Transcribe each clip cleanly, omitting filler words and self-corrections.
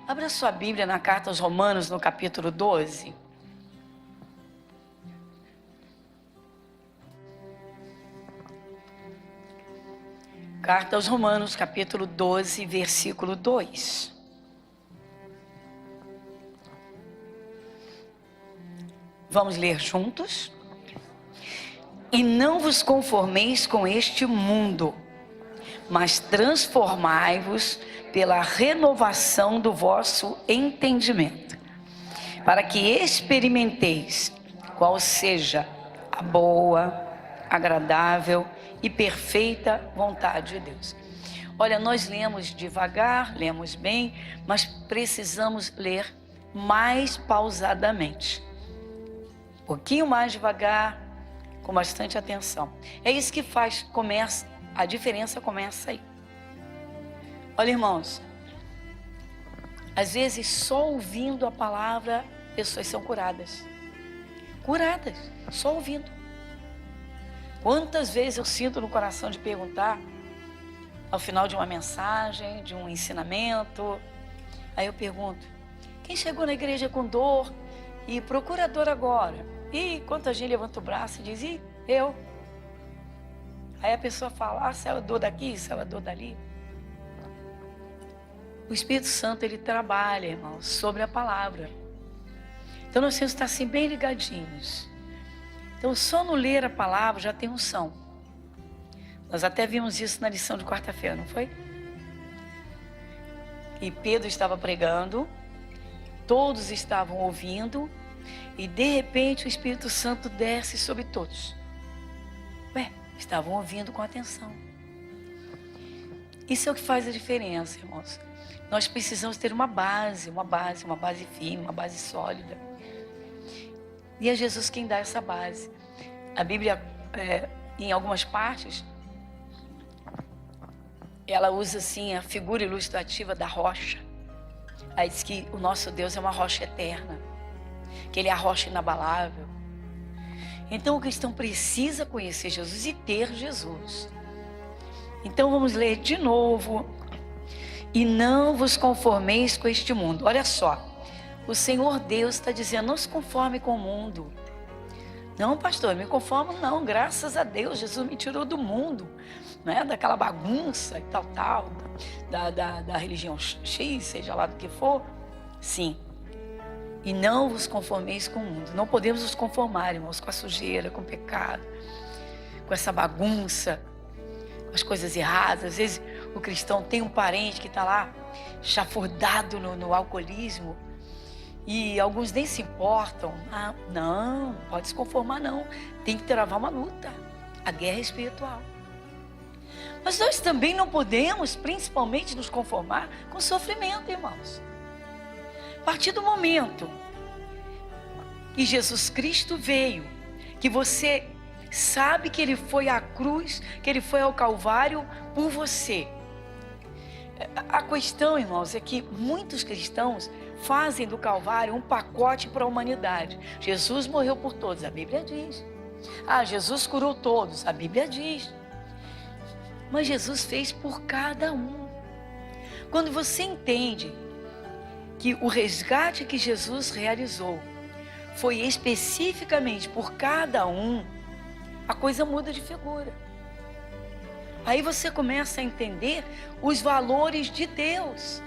Abra sua Bíblia na carta aos Romanos, no capítulo 12. Carta aos Romanos, capítulo 12, versículo 2. Vamos ler juntos? E não vos conformeis com este mundo, mas transformai-vos pela renovação do vosso entendimento, para que experimenteis qual seja a boa, agradável e perfeita vontade de Deus. Olha, nós lemos devagar, lemos bem, mas precisamos ler mais pausadamente. Um pouquinho mais devagar, com bastante atenção. É isso que faz, a diferença começa aí. Olha, irmãos, às vezes só ouvindo a palavra, pessoas são curadas. Curadas, só ouvindo. Quantas vezes eu sinto no coração de perguntar, ao final de uma mensagem, de um ensinamento, aí eu pergunto, quem chegou na igreja com dor e procura dor agora? E quanta gente levanta o braço e diz, e eu? Aí a pessoa fala, se ela dor daqui, se ela dor dali. O Espírito Santo, ele trabalha, irmãos, sobre a palavra. Então nós temos que estar assim bem ligadinhos. Então só no ler a palavra já tem unção. Nós até vimos isso na lição de quarta-feira, não foi? E Pedro estava pregando, todos estavam ouvindo, e de repente o Espírito Santo desce sobre todos. Estavam ouvindo com atenção. Isso é o que faz a diferença, irmãos. Nós precisamos ter uma base firme, uma base sólida. E é Jesus quem dá essa base. A Bíblia, em algumas partes, ela usa assim a figura ilustrativa da rocha. Aí diz que o nosso Deus é uma rocha eterna, que Ele é a rocha inabalável. Então o cristão precisa conhecer Jesus e ter Jesus. Então vamos ler de novo. E não vos conformeis com este mundo. Olha só, o Senhor Deus está dizendo, não se conforme com o mundo. Não, pastor, me conformo não, graças a Deus, Jesus me tirou do mundo, né? Daquela bagunça e tal, da religião X, seja lá do que for. Sim. E não vos conformeis com o mundo. Não podemos nos conformar, irmãos, com a sujeira, com o pecado, com essa bagunça, com as coisas erradas. Às vezes o cristão tem um parente que está lá chafurdado no alcoolismo e alguns nem se importam. Ah, não, pode se conformar não. Tem que travar uma luta, a guerra espiritual. Mas nós também não podemos, principalmente, nos conformar com sofrimento, irmãos. A partir do momento que Jesus Cristo veio, que você sabe que Ele foi à cruz, que Ele foi ao Calvário por você. A questão, irmãos, é que muitos cristãos fazem do Calvário um pacote para a humanidade. Jesus morreu por todos, a Bíblia diz. Ah, Jesus curou todos, a Bíblia diz. Mas Jesus fez por cada um. Quando você entende que o resgate que Jesus realizou foi especificamente por cada um, a coisa muda de figura. Aí você começa a entender os valores de Deus.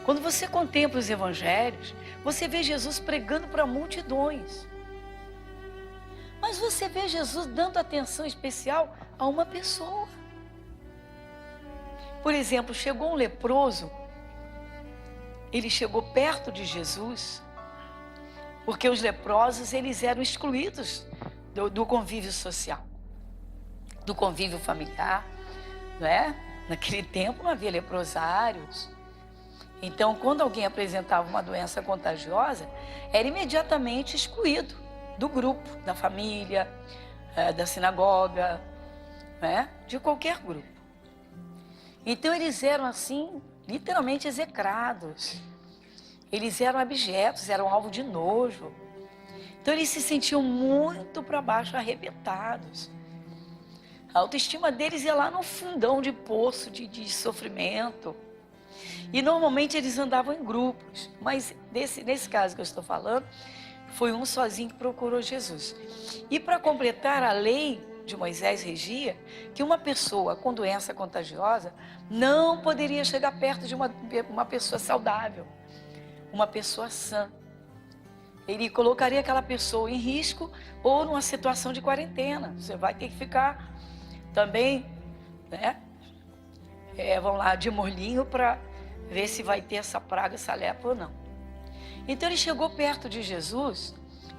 Quando você contempla os evangelhos, você vê Jesus pregando para multidões. Mas você vê Jesus dando atenção especial a uma pessoa. Por exemplo, chegou um leproso, ele chegou perto de Jesus, porque os leprosos, eles eram excluídos do convívio social, do convívio familiar, não é? Naquele tempo não havia leprosários. Então, quando alguém apresentava uma doença contagiosa, era imediatamente excluído do grupo, da família, da sinagoga, não é? De qualquer grupo. Então, eles eram assim, literalmente execrados. Eles eram abjetos, eram alvo de nojo. Então eles se sentiam muito para baixo, arrebentados. A autoestima deles ia lá no fundão de poço de sofrimento. E normalmente eles andavam em grupos, mas nesse caso que eu estou falando, foi um sozinho que procurou Jesus. E para completar, a lei de Moisés regia que uma pessoa com doença contagiosa não poderia chegar perto de uma pessoa saudável, uma pessoa sã. Ele colocaria aquela pessoa em risco ou numa situação de quarentena. Você vai ter que ficar também, né? Vamos lá, de molhinho para ver se vai ter essa praga, essa lepra ou não. Então ele chegou perto de Jesus.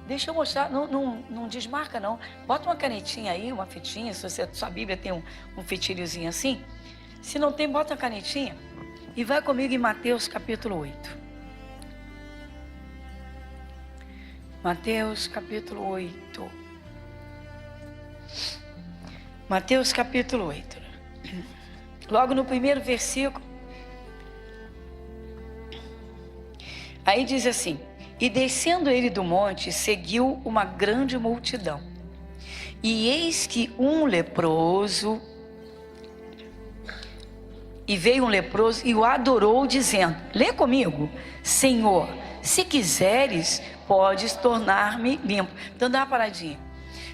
Deixa eu mostrar, não desmarca não. Bota uma canetinha aí, uma fitinha, se sua Bíblia tem um fitilhozinho assim. Se não tem, bota a canetinha. E vai comigo em Mateus capítulo 8. Mateus capítulo 8. Mateus capítulo 8. Logo no primeiro versículo. Aí diz assim: e descendo ele do monte, seguiu uma grande multidão. E eis que veio um leproso e o adorou, dizendo, lê comigo, Senhor, se quiseres, podes tornar-me limpo. Então dá uma paradinha.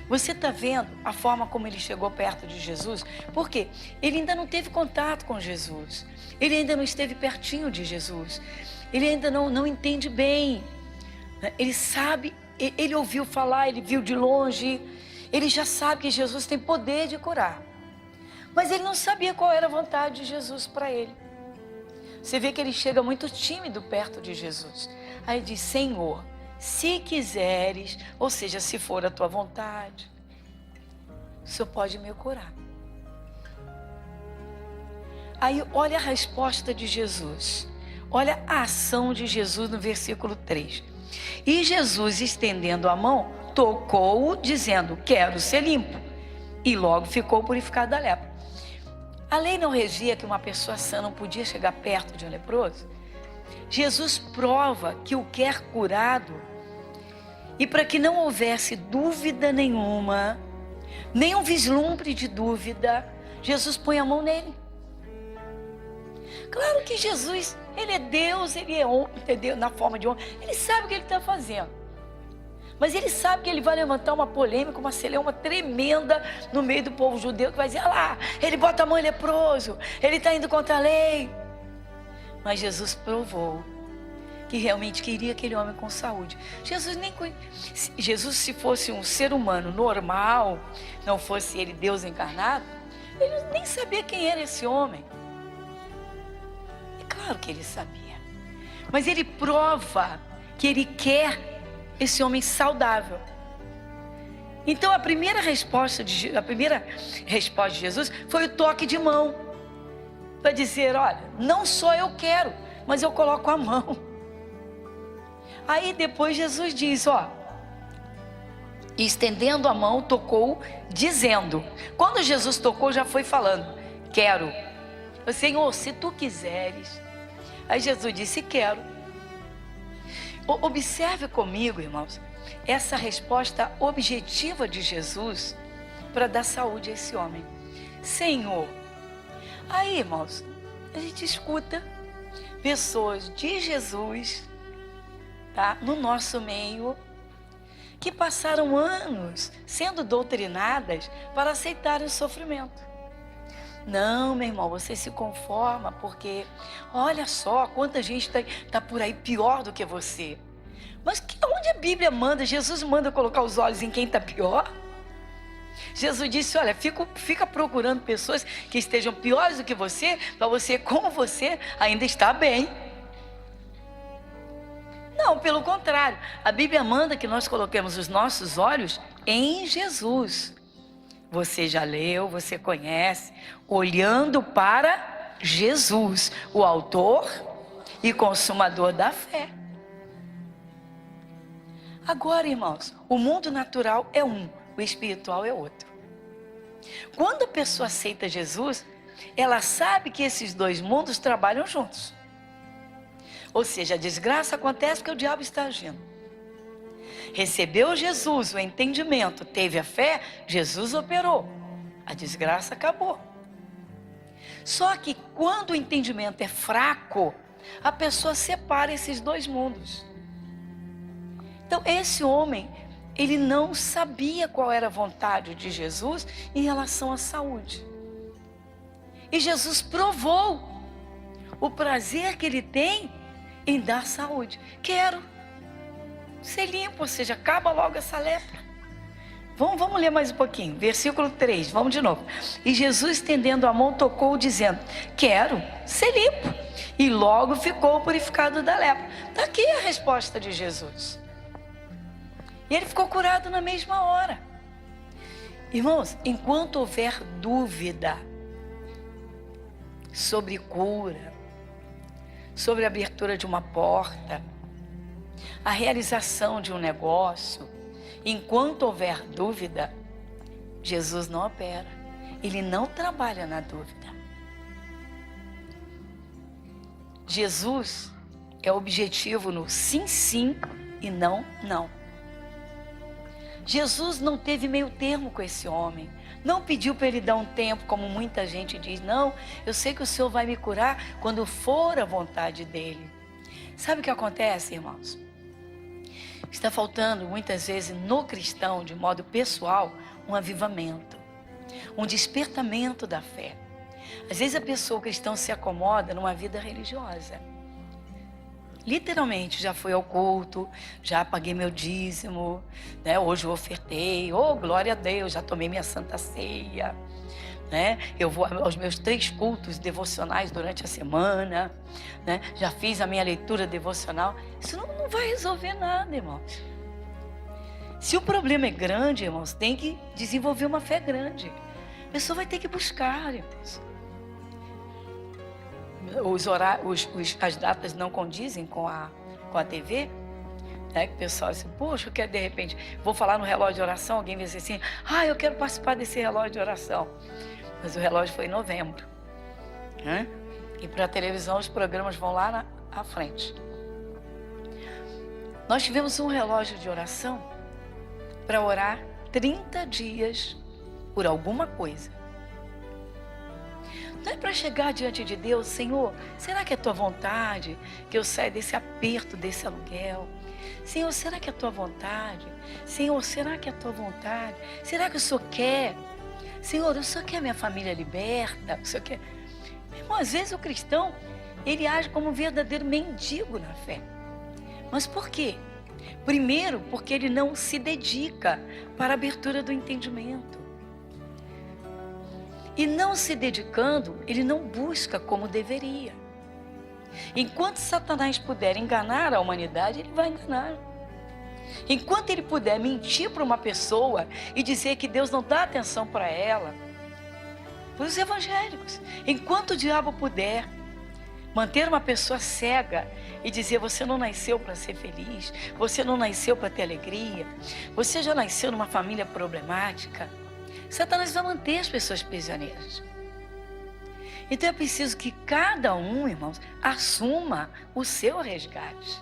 Você está vendo a forma como ele chegou perto de Jesus? Porque ele ainda não teve contato com Jesus. Ele ainda não esteve pertinho de Jesus. Ele ainda não entende bem. Ele sabe, ele ouviu falar, ele viu de longe. Ele já sabe que Jesus tem poder de curar. Mas ele não sabia qual era a vontade de Jesus para ele. Você vê que ele chega muito tímido perto de Jesus. Aí diz, Senhor, se quiseres, ou seja, se for a tua vontade, o Senhor pode me curar. Aí olha a resposta de Jesus. Olha a ação de Jesus no versículo 3. E Jesus, estendendo a mão, tocou-o, dizendo, quero ser limpo. E logo ficou purificado da lepra. A lei não regia que uma pessoa sã não podia chegar perto de um leproso. Jesus prova que o quer curado. E para que não houvesse dúvida nenhuma, nem um vislumbre de dúvida, Jesus põe a mão nele. Claro que Jesus, ele é Deus, ele é homem, entendeu? Na forma de homem. Ele sabe o que ele está fazendo. Mas ele sabe que ele vai levantar uma polêmica, uma celeuma tremenda no meio do povo judeu, que vai dizer, olha lá, ele bota a mão em leproso, ele está indo contra a lei. Mas Jesus provou que realmente queria aquele homem com saúde. Jesus, se fosse um ser humano normal, não fosse ele Deus encarnado, ele nem sabia quem era esse homem. É claro que ele sabia. Mas ele prova que ele quer esse homem saudável. Então a primeira resposta de Jesus foi o toque de mão. Para dizer, olha, não só eu quero, mas eu coloco a mão. Aí depois Jesus diz, estendendo a mão, tocou, dizendo. Quando Jesus tocou, já foi falando, quero. Senhor, se tu quiseres. Aí Jesus disse, quero. Observe comigo, irmãos, essa resposta objetiva de Jesus para dar saúde a esse homem. Senhor. Aí, irmãos, a gente escuta pessoas de Jesus, tá, no nosso meio, que passaram anos sendo doutrinadas para aceitarem o sofrimento. Não, meu irmão, você se conforma porque olha só quanta gente está por aí pior do que você. Mas onde a Bíblia manda? Jesus manda colocar os olhos em quem está pior? Jesus disse, olha, fica procurando pessoas que estejam piores do que você, para você, como você, ainda está bem. Não, pelo contrário, a Bíblia manda que nós coloquemos os nossos olhos em Jesus. Você já leu, você conhece, olhando para Jesus, o autor e consumador da fé. Agora, irmãos, o mundo natural é um, o espiritual é outro. Quando a pessoa aceita Jesus, ela sabe que esses dois mundos trabalham juntos. Ou seja, a desgraça acontece porque o diabo está agindo. Recebeu Jesus, o entendimento, teve a fé, Jesus operou. A desgraça acabou. Só que quando o entendimento é fraco, a pessoa separa esses dois mundos. Então esse homem, ele não sabia qual era a vontade de Jesus em relação à saúde. E Jesus provou o prazer que ele tem em dar saúde. Quero ser limpo, ou seja, acaba logo essa lepra. Vamos ler mais um pouquinho, versículo 3, vamos de novo. E Jesus, estendendo a mão, tocou, dizendo: quero ser limpo. E logo ficou purificado da lepra. Está aqui a resposta de Jesus. E ele ficou curado na mesma hora. Irmãos, enquanto houver dúvida sobre cura, sobre a abertura de uma porta, a realização de um negócio, enquanto houver dúvida, Jesus não opera. Ele não trabalha na dúvida. Jesus é objetivo no sim, sim e não, não. Jesus não teve meio termo com esse homem. Não pediu para ele dar um tempo, como muita gente diz. Não, eu sei que o Senhor vai me curar quando for a vontade dele. Sabe o que acontece, irmãos? Está faltando muitas vezes no cristão, de modo pessoal, um avivamento, um despertamento da fé. Às vezes a pessoa cristã se acomoda numa vida religiosa. Literalmente, já fui ao culto, já paguei meu dízimo, né? Hoje eu ofertei, oh glória a Deus, já tomei minha santa ceia, né? Eu vou aos meus 3 cultos devocionais durante a semana, né? Já fiz a minha leitura devocional. Isso não vai resolver nada, irmãos. Se o problema é grande, irmãos, tem que desenvolver uma fé grande. A pessoa vai ter que buscar, irmãos. As datas não condizem com a TV, né? Que o pessoal diz, poxa, eu quero de repente, vou falar no relógio de oração, alguém vai dizer assim, eu quero participar desse relógio de oração. Mas o relógio foi em novembro, né? E para a televisão os programas vão lá à frente. Nós tivemos um relógio de oração para orar 30 dias por alguma coisa. Não é para chegar diante de Deus, Senhor, será que é tua vontade que eu saia desse aperto, desse aluguel? Senhor, será que é tua vontade? Senhor, será que é tua vontade? Será que o Senhor quer? Senhor, o Senhor quer minha família liberta? O Senhor quer... Irmão, às vezes o cristão, ele age como um verdadeiro mendigo na fé. Mas por quê? Primeiro, porque ele não se dedica para a abertura do entendimento. E não se dedicando, ele não busca como deveria. Enquanto Satanás puder enganar a humanidade, ele vai enganar. Enquanto ele puder mentir para uma pessoa e dizer que Deus não dá atenção para ela, para os evangélicos, enquanto o diabo puder manter uma pessoa cega e dizer, você não nasceu para ser feliz, você não nasceu para ter alegria, você já nasceu numa família problemática, Satanás vai manter as pessoas prisioneiras. Então é preciso que cada um, irmãos, assuma o seu resgate.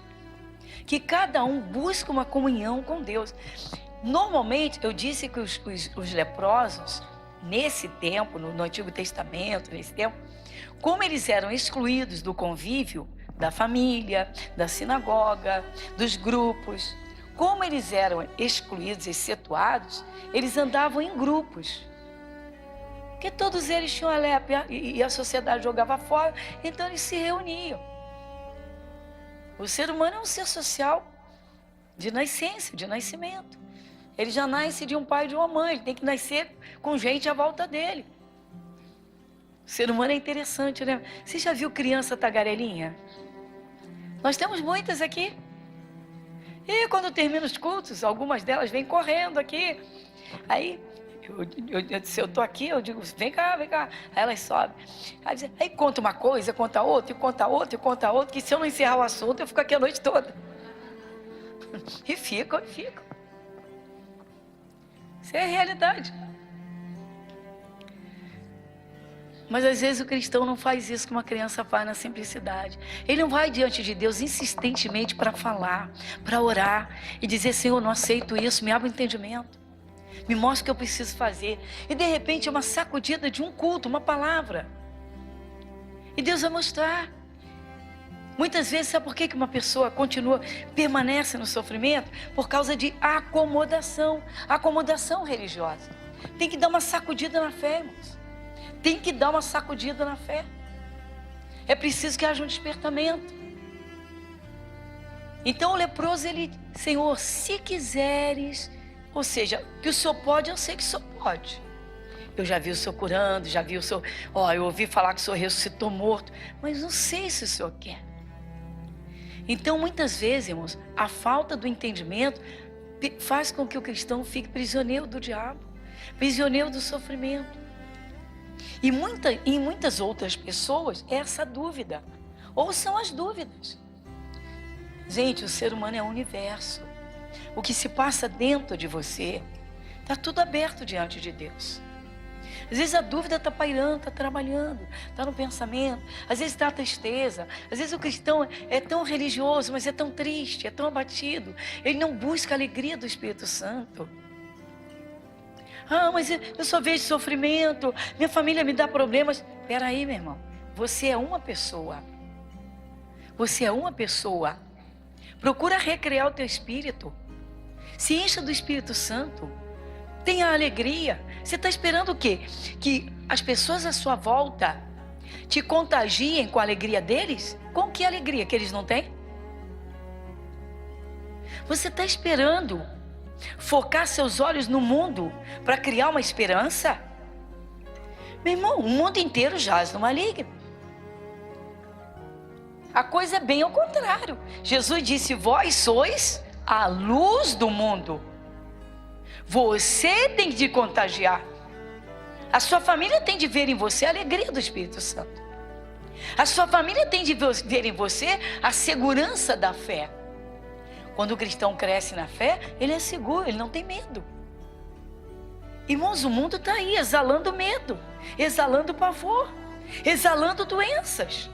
Que cada um busque uma comunhão com Deus. Normalmente, eu disse que os leprosos, nesse tempo, no Antigo Testamento, nesse tempo, como eles eram excluídos do convívio, da família, da sinagoga, dos grupos, como eles eram excluídos, excetuados, eles andavam em grupos. Porque todos eles tinham a lepra e a sociedade jogava fora, então eles se reuniam. O ser humano é um ser social de nascença, de nascimento. Ele já nasce de um pai e de uma mãe, ele tem que nascer com gente à volta dele. O ser humano é interessante, né? Você já viu criança tagarelinha? Nós temos muitas aqui. E quando termina os cultos, algumas delas vêm correndo aqui. Aí, se eu estou aqui, eu digo, vem cá, vem cá. Aí elas sobem. Aí conta uma coisa, conta outra, e conta outra, e conta outra, que se eu não encerrar o assunto, eu fico aqui a noite toda. E ficam. Isso é a realidade. Mas às vezes o cristão não faz isso que uma criança faz na simplicidade. Ele não vai diante de Deus insistentemente para falar, para orar e dizer, Senhor, não aceito isso, me abre o entendimento. Me mostra o que eu preciso fazer. E de repente é uma sacudida de um culto, uma palavra. E Deus vai mostrar. Muitas vezes, sabe por que uma pessoa permanece no sofrimento? Por causa de acomodação religiosa. Tem que dar uma sacudida na fé, irmãos. Tem que dar uma sacudida na fé. É preciso que haja um despertamento. Então o leproso, Senhor, se quiseres, ou seja, que o Senhor pode, eu sei que o Senhor pode. Eu já vi o Senhor curando, já vi o Senhor, eu ouvi falar que o Senhor ressuscitou morto, mas não sei se o Senhor quer. Então, muitas vezes, irmãos, a falta do entendimento faz com que o cristão fique prisioneiro do diabo, prisioneiro do sofrimento. E em muitas outras pessoas, é essa dúvida, ou são as dúvidas. Gente, o ser humano é um universo. O que se passa dentro de você, está tudo aberto diante de Deus. Às vezes a dúvida está pairando, está trabalhando, está no pensamento. Às vezes está a tristeza. Às vezes o cristão é tão religioso, mas é tão triste, é tão abatido. Ele não busca a alegria do Espírito Santo. Mas eu só vejo sofrimento, minha família me dá problemas. Espera aí, meu irmão. Você é uma pessoa. Você é uma pessoa. Procura recriar o teu espírito. Se encha do Espírito Santo. Tenha alegria. Você está esperando o quê? Que as pessoas à sua volta te contagiem com a alegria deles? Com que alegria que eles não têm? Você está esperando focar seus olhos no mundo para criar uma esperança? Meu irmão, o mundo inteiro jaz no maligno. A coisa é bem ao contrário. Jesus disse: vós sois a luz do mundo. Você tem de contagiar. A sua família tem de ver em você a alegria do Espírito Santo. A sua família tem de ver em você a segurança da fé. Quando o cristão cresce na fé, ele é seguro, ele não tem medo. Irmãos, o mundo está aí exalando medo, exalando pavor, exalando doenças.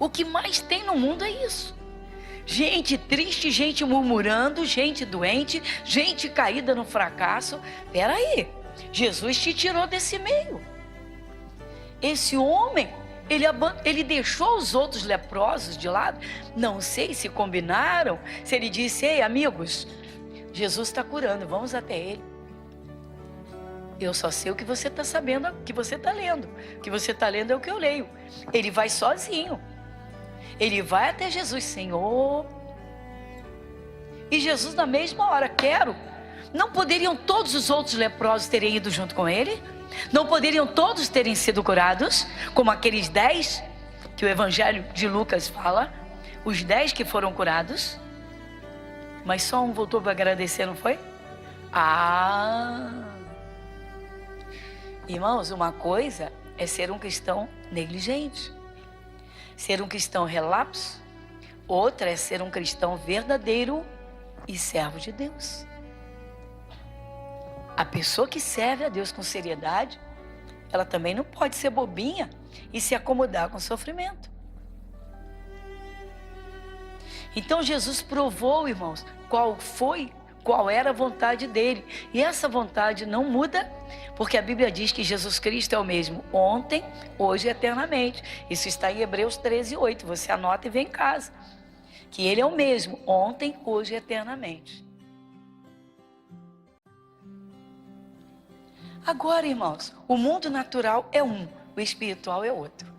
O que mais tem no mundo é isso. Gente triste, gente murmurando, gente doente, gente caída no fracasso. Espera aí, Jesus te tirou desse meio. Esse homem, ele deixou os outros leprosos de lado. Não sei se combinaram, se ele disse: ei, amigos, Jesus está curando, vamos até ele. Eu só sei o que você está sabendo, o que você está lendo. O que você está lendo é o que eu leio. Ele vai sozinho. Ele vai até Jesus: Senhor. E Jesus, na mesma hora: quero. Não poderiam todos os outros leprosos terem ido junto com ele? Não poderiam todos terem sido curados? Como aqueles 10 que o Evangelho de Lucas fala, os 10 que foram curados. Mas só um voltou para agradecer, não foi? Irmãos, uma coisa é ser um cristão negligente, ser um cristão relapso. Outra é ser um cristão verdadeiro e servo de Deus. A pessoa que serve a Deus com seriedade, ela também não pode ser bobinha e se acomodar com o sofrimento. Então Jesus provou, irmãos, qual era a vontade dele. E essa vontade não muda, porque a Bíblia diz que Jesus Cristo é o mesmo ontem, hoje e eternamente. Isso está em Hebreus 13:8. Você anota e vem em casa. Que ele é o mesmo ontem, hoje e eternamente. Agora, irmãos, o mundo natural é um, o espiritual é outro.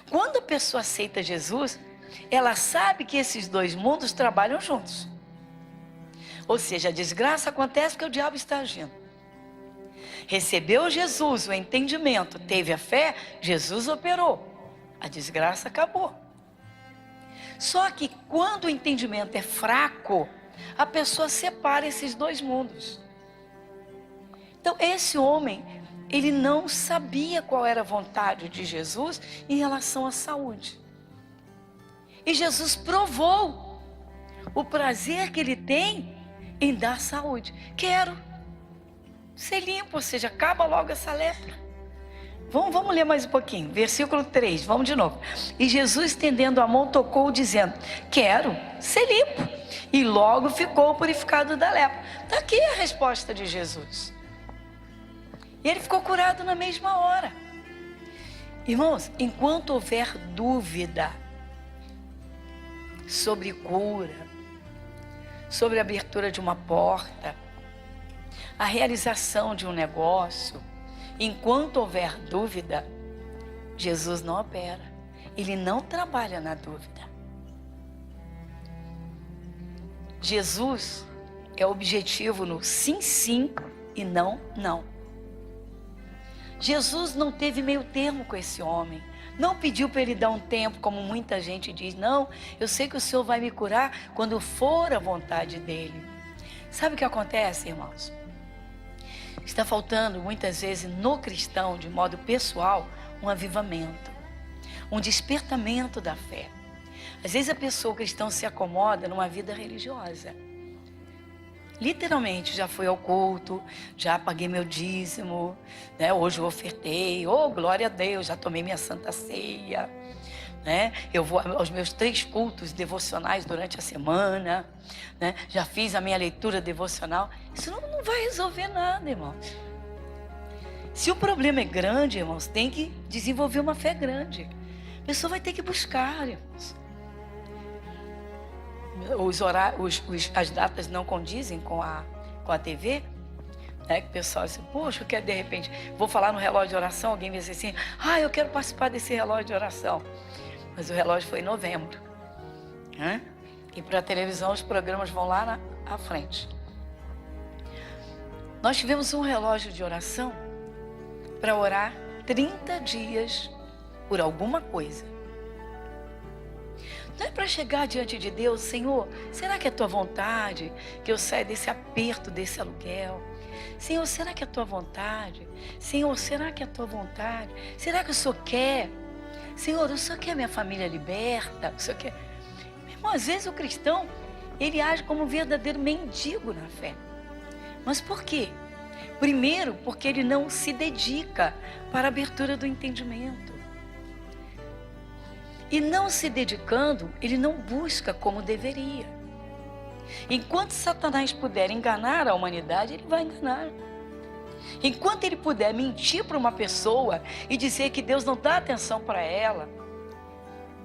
Quando a pessoa aceita Jesus, ela sabe que esses dois mundos trabalham juntos. Ou seja, a desgraça acontece porque o diabo está agindo. Recebeu Jesus, o entendimento, teve a fé, Jesus operou. A desgraça acabou. Só que quando o entendimento é fraco, a pessoa separa esses dois mundos. Então, esse homem, ele não sabia qual era a vontade de Jesus em relação à saúde. E Jesus provou o prazer que ele tem em dar saúde. Quero ser limpo, ou seja, acaba logo essa lepra. Vamos ler mais um pouquinho, versículo 3, vamos de novo. E Jesus, estendendo a mão, tocou, dizendo: quero ser limpo. E logo ficou purificado da lepra. Está aqui a resposta de Jesus. E ele ficou curado na mesma hora. Irmãos, enquanto houver dúvida sobre cura, sobre a abertura de uma porta, a realização de um negócio, enquanto houver dúvida, Jesus não opera. Ele não trabalha na dúvida. Jesus é objetivo no sim, sim e não, não. Jesus não teve meio termo com esse homem. Não pediu para ele dar um tempo, como muita gente diz. Não, eu sei que o Senhor vai me curar quando for a vontade dele. Sabe o que acontece, irmãos? Está faltando muitas vezes no cristão, de modo pessoal, um avivamento, um despertamento da fé. Às vezes a pessoa cristã se acomoda numa vida religiosa. Literalmente, já fui ao culto, já paguei meu dízimo, né? Hoje eu ofertei, oh glória a Deus, já tomei minha santa ceia, né? Eu vou aos meus 3 cultos devocionais durante a semana, né? Já fiz a minha leitura devocional. Isso não vai resolver nada, irmãos. Se o problema é grande, irmãos, tem que desenvolver uma fé grande. A pessoa vai ter que buscar, irmãos. As datas não condizem com a TV, né? Que o pessoal diz, poxa, eu quero de repente, vou falar no relógio de oração, alguém vai dizer assim, eu quero participar desse relógio de oração. Mas o relógio foi em novembro, né? E para a televisão os programas vão lá à frente. Nós tivemos um relógio de oração para orar 30 dias por alguma coisa. Não é para chegar diante de Deus, Senhor, será que é a tua vontade que eu saia desse aperto, desse aluguel? Senhor, será que é a tua vontade? Senhor, será que é a tua vontade? Será que o Senhor quer? Senhor, o Senhor quer minha família liberta? O Senhor quer... Meu irmão, às vezes o cristão, ele age como um verdadeiro mendigo na fé. Mas por quê? Primeiro, porque ele não se dedica para a abertura do entendimento. E não se dedicando, ele não busca como deveria. Enquanto Satanás puder enganar a humanidade, ele vai enganar. Enquanto ele puder mentir para uma pessoa e dizer que Deus não dá atenção para ela,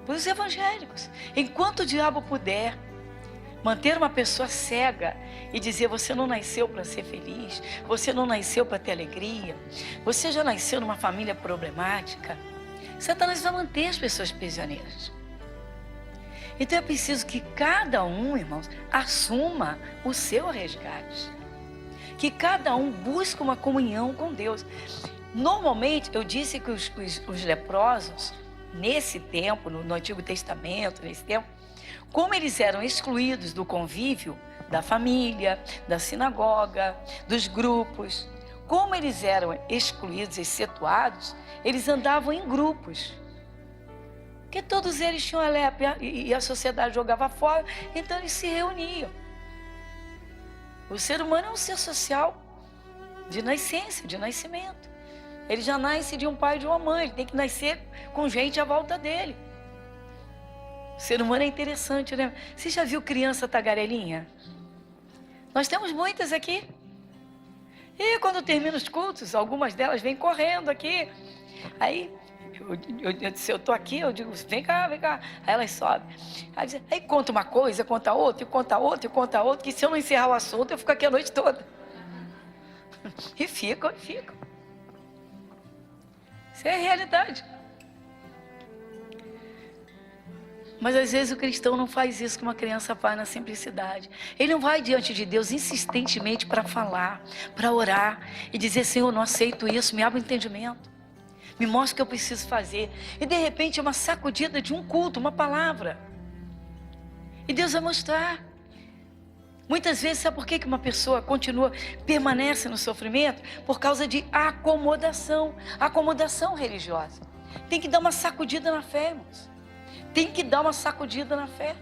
para os evangélicos, enquanto o diabo puder manter uma pessoa cega e dizer, você não nasceu para ser feliz, você não nasceu para ter alegria, você já nasceu numa família problemática, Satanás vai manter as pessoas prisioneiras. Então é preciso que cada um, irmãos, assuma o seu resgate. Que cada um busque uma comunhão com Deus. Normalmente, eu disse que os leprosos, nesse tempo, no Antigo Testamento, nesse tempo, como eles eram excluídos do convívio da família, da sinagoga, dos grupos, como eles eram excluídos, excetuados, eles andavam em grupos. Porque todos eles tinham a lepra e a sociedade jogava fora, então eles se reuniam. O ser humano é um ser social de nascença, de nascimento. Ele já nasce de um pai e de uma mãe, ele tem que nascer com gente à volta dele. O ser humano é interessante, né? Você já viu criança tagarelinha? Nós temos muitas aqui. E quando termina os cultos, algumas delas vêm correndo aqui. Aí, se eu estou aqui, eu digo, vem cá, vem cá. Aí elas sobem. Aí conta uma coisa, conta outra, e conta outra, e conta outra, que se eu não encerrar o assunto, eu fico aqui a noite toda. E ficam. Isso é a realidade. Mas às vezes o cristão não faz isso que uma criança faz na simplicidade. Ele não vai diante de Deus insistentemente para falar, para orar e dizer, Senhor, não aceito isso, me abre o entendimento. Me mostra o que eu preciso fazer. E de repente é uma sacudida de um culto, uma palavra. E Deus vai mostrar. Muitas vezes, sabe por que uma pessoa permanece no sofrimento? Por causa de acomodação religiosa. Tem que dar uma sacudida na fé, irmãos. Tem que dar uma sacudida na fé.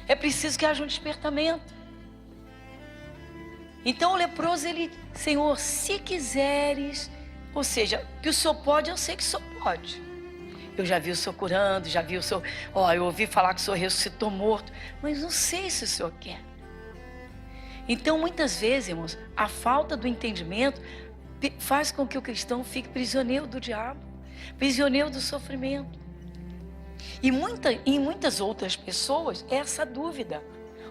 É preciso que haja um despertamento. Então o leproso, Senhor, se quiseres, ou seja, que o Senhor pode, eu sei que o Senhor pode. Eu já vi o Senhor curando, já vi o Senhor, eu ouvi falar que o Senhor ressuscitou morto, mas não sei se o Senhor quer. Então muitas vezes, irmãos, a falta do entendimento faz com que o cristão fique prisioneiro do diabo. prisioneiro do sofrimento. E em muitas outras pessoas é essa dúvida,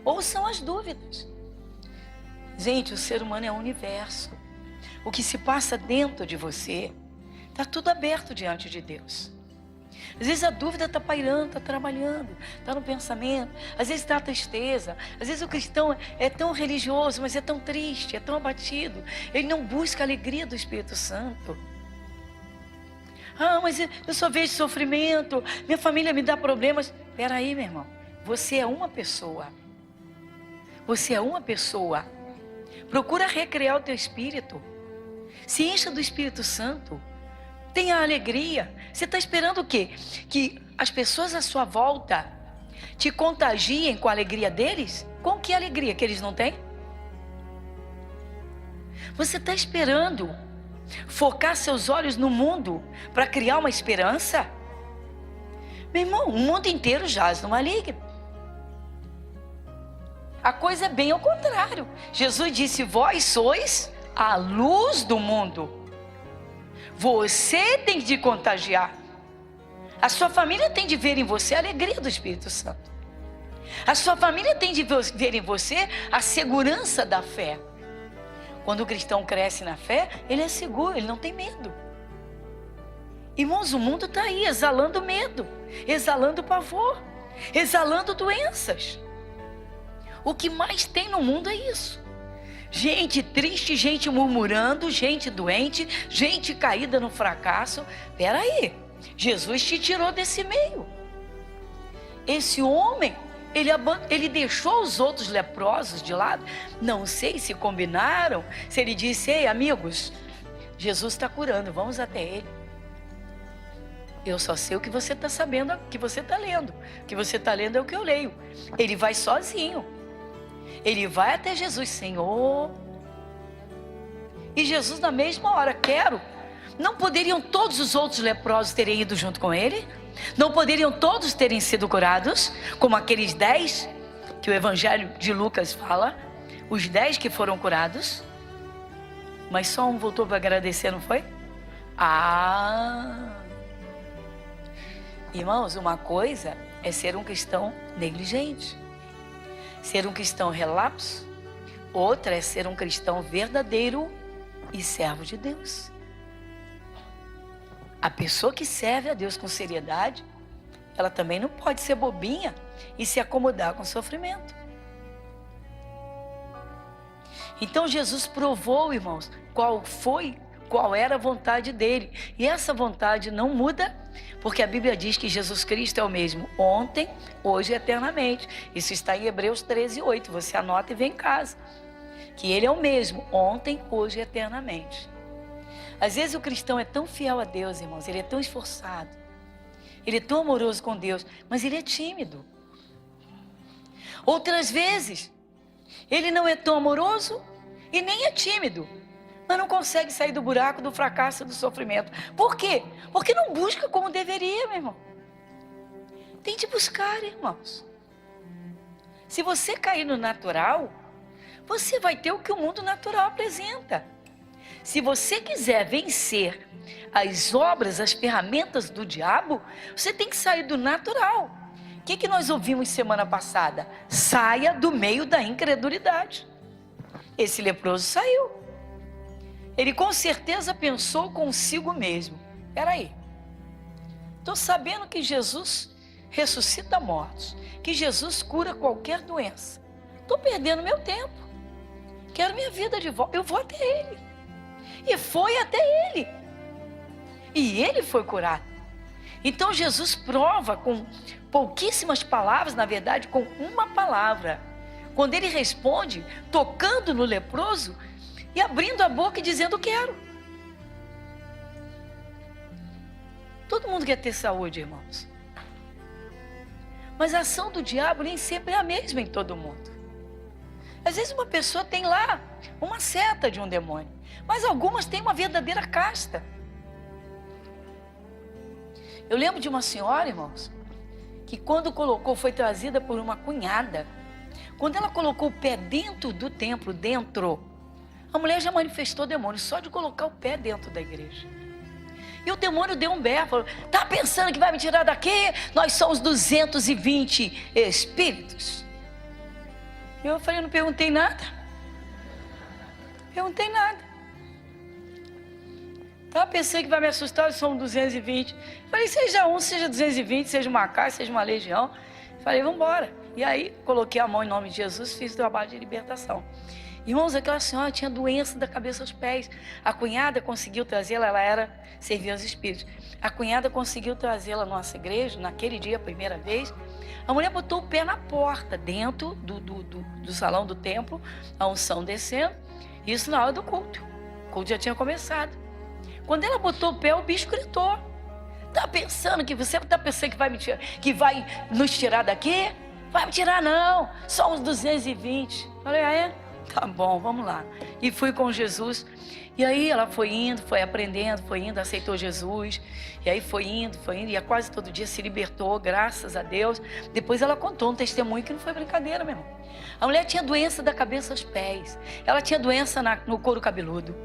ou são as dúvidas. Gente, o ser humano é um universo. O que se passa dentro de você, está tudo aberto diante de Deus. Às vezes a dúvida está pairando, está trabalhando, está no pensamento. Às vezes está a tristeza. Às vezes o cristão é tão religioso, mas é tão triste, é tão abatido. Ele não busca a alegria do Espírito Santo. Ah, mas eu só vejo sofrimento, minha família me dá problemas. Espera aí, meu irmão. Você é uma pessoa. Você é uma pessoa. Procura recriar o teu espírito. Se encha do Espírito Santo. Tenha alegria. Você está esperando o quê? Que as pessoas à sua volta te contagiem com a alegria deles? Com que alegria que eles não têm? Você está esperando focar seus olhos no mundo para criar uma esperança? Meu irmão, o mundo inteiro jaz no maligno. A coisa é bem ao contrário. Jesus disse: vós sois a luz do mundo. Você tem de contagiar. A sua família tem de ver em você a alegria do Espírito Santo. A sua família tem de ver em você a segurança da fé. Quando o cristão cresce na fé, ele é seguro, ele não tem medo. Irmãos, o mundo está aí exalando medo, exalando pavor, exalando doenças. O que mais tem no mundo é isso. Gente triste, gente murmurando, gente doente, gente caída no fracasso. Espera aí, Jesus te tirou desse meio. Esse homem, ele deixou os outros leprosos de lado. Não sei se combinaram, se ele disse: ei, amigos, Jesus está curando, vamos até ele. Eu só sei o que você está sabendo, o que você está lendo. O que você está lendo é o que eu leio. Ele vai sozinho. Ele vai até Jesus: Senhor. E Jesus na mesma hora: quero. Não poderiam todos os outros leprosos terem ido junto com ele? Não poderiam todos terem sido curados? Como aqueles 10 que o Evangelho de Lucas fala, os 10 que foram curados. Mas só um voltou para agradecer, não foi? Irmãos, uma coisa é ser um cristão negligente, ser um cristão relapso. Outra é ser um cristão verdadeiro e servo de Deus. A pessoa que serve a Deus com seriedade, ela também não pode ser bobinha e se acomodar com o sofrimento. Então Jesus provou, irmãos, qual era a vontade dele. E essa vontade não muda, porque a Bíblia diz que Jesus Cristo é o mesmo ontem, hoje e eternamente. Isso está em Hebreus 13:8. Você anota e vem em casa. Que ele é o mesmo ontem, hoje e eternamente. Às vezes o cristão é tão fiel a Deus, irmãos, ele é tão esforçado, ele é tão amoroso com Deus, mas ele é tímido. Outras vezes, ele não é tão amoroso e nem é tímido, mas não consegue sair do buraco, do fracasso e do sofrimento. Por quê? Porque não busca como deveria, meu irmão. Tem de buscar, irmãos. Se você cair no natural, você vai ter o que o mundo natural apresenta. Se você quiser vencer as obras, as ferramentas do diabo, você tem que sair do natural. O que nós ouvimos semana passada? Saia do meio da incredulidade. Esse leproso saiu. Ele com certeza pensou consigo mesmo: peraí, estou sabendo que Jesus ressuscita mortos, que Jesus cura qualquer doença. Estou perdendo meu tempo. Quero minha vida de volta. Eu vou até ele. E foi até ele. E ele foi curado. Então Jesus prova com pouquíssimas palavras, na verdade com uma palavra. Quando ele responde, tocando no leproso e abrindo a boca e dizendo: quero. Todo mundo quer ter saúde, irmãos. Mas a ação do diabo nem sempre é a mesma em todo mundo. Às vezes uma pessoa tem lá uma seta de um demônio, mas algumas têm uma verdadeira casta. Eu lembro de uma senhora, irmãos, que quando foi trazida por uma cunhada. Quando ela colocou o pé dentro do templo, a mulher já manifestou demônio só de colocar o pé dentro da igreja. E o demônio deu um berro, falou: tá pensando que vai me tirar daqui? Nós somos 220 espíritos. Eu falei: eu não perguntei nada. Perguntei nada. Tá pensando que vai me assustar? Nós somos 220. Falei: seja um, seja 220, seja uma casa, seja uma legião. Falei: vamos embora. E aí coloquei a mão em nome de Jesus, fiz o trabalho de libertação. Irmãos, aquela senhora tinha doença da cabeça aos pés. A cunhada conseguiu trazê-la, ela servia aos espíritos. A cunhada conseguiu trazê-la à nossa igreja, naquele dia, a primeira vez. A mulher botou o pé na porta, dentro do salão do templo, a unção descendo. Isso na hora do culto. O culto já tinha começado. Quando ela botou o pé, o bicho gritou: tá pensando que você está pensando que vai me tirar, que vai nos tirar daqui? Vai me tirar não, só uns 220. Falei: ah, é? Tá bom, vamos lá. E fui com Jesus. E aí ela foi indo, foi aprendendo, foi indo, aceitou Jesus. E aí foi indo, e quase todo dia se libertou, graças a Deus. Depois ela contou um testemunho que não foi brincadeira, meu irmão. A mulher tinha doença da cabeça aos pés. Ela tinha doença no couro cabeludo.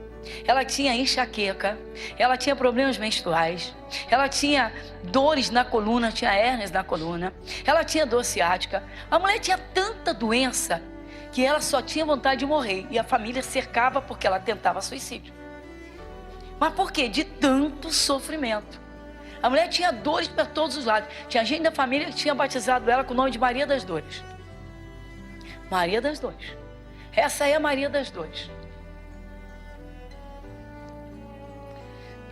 Ela tinha enxaqueca. Ela tinha problemas menstruais. Ela tinha dores na coluna, tinha hérnias na coluna. Ela tinha dor ciática. A mulher tinha tanta doença que ela só tinha vontade de morrer. E a família cercava porque ela tentava suicídio. Mas por quê? De tanto sofrimento. A mulher tinha dores para todos os lados. Tinha gente da família que tinha batizado ela com o nome de Maria das Dores. Maria das Dores. Essa é a Maria das Dores.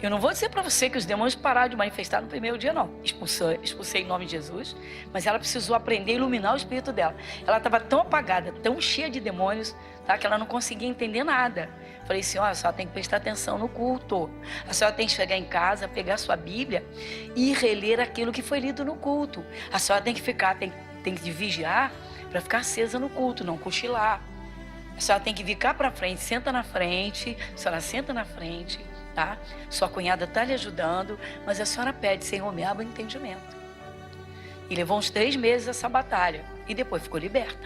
Eu não vou dizer para você que os demônios pararam de manifestar no primeiro dia, não. Expulsei em nome de Jesus, mas ela precisou aprender a iluminar o espírito dela. Ela estava tão apagada, tão cheia de demônios, tá, que ela não conseguia entender nada. Falei assim: olha, a senhora tem que prestar atenção no culto. A senhora tem que chegar em casa, pegar sua Bíblia e reler aquilo que foi lido no culto. A senhora tem que ficar, tem que vigiar para ficar acesa no culto, não cochilar. A senhora tem que vir cá para frente, senta na frente, a senhora senta na frente. Tá? Sua cunhada está lhe ajudando, mas a senhora pede: Senhor, me abra o entendimento. E levou uns 3 meses essa batalha. E depois ficou liberta.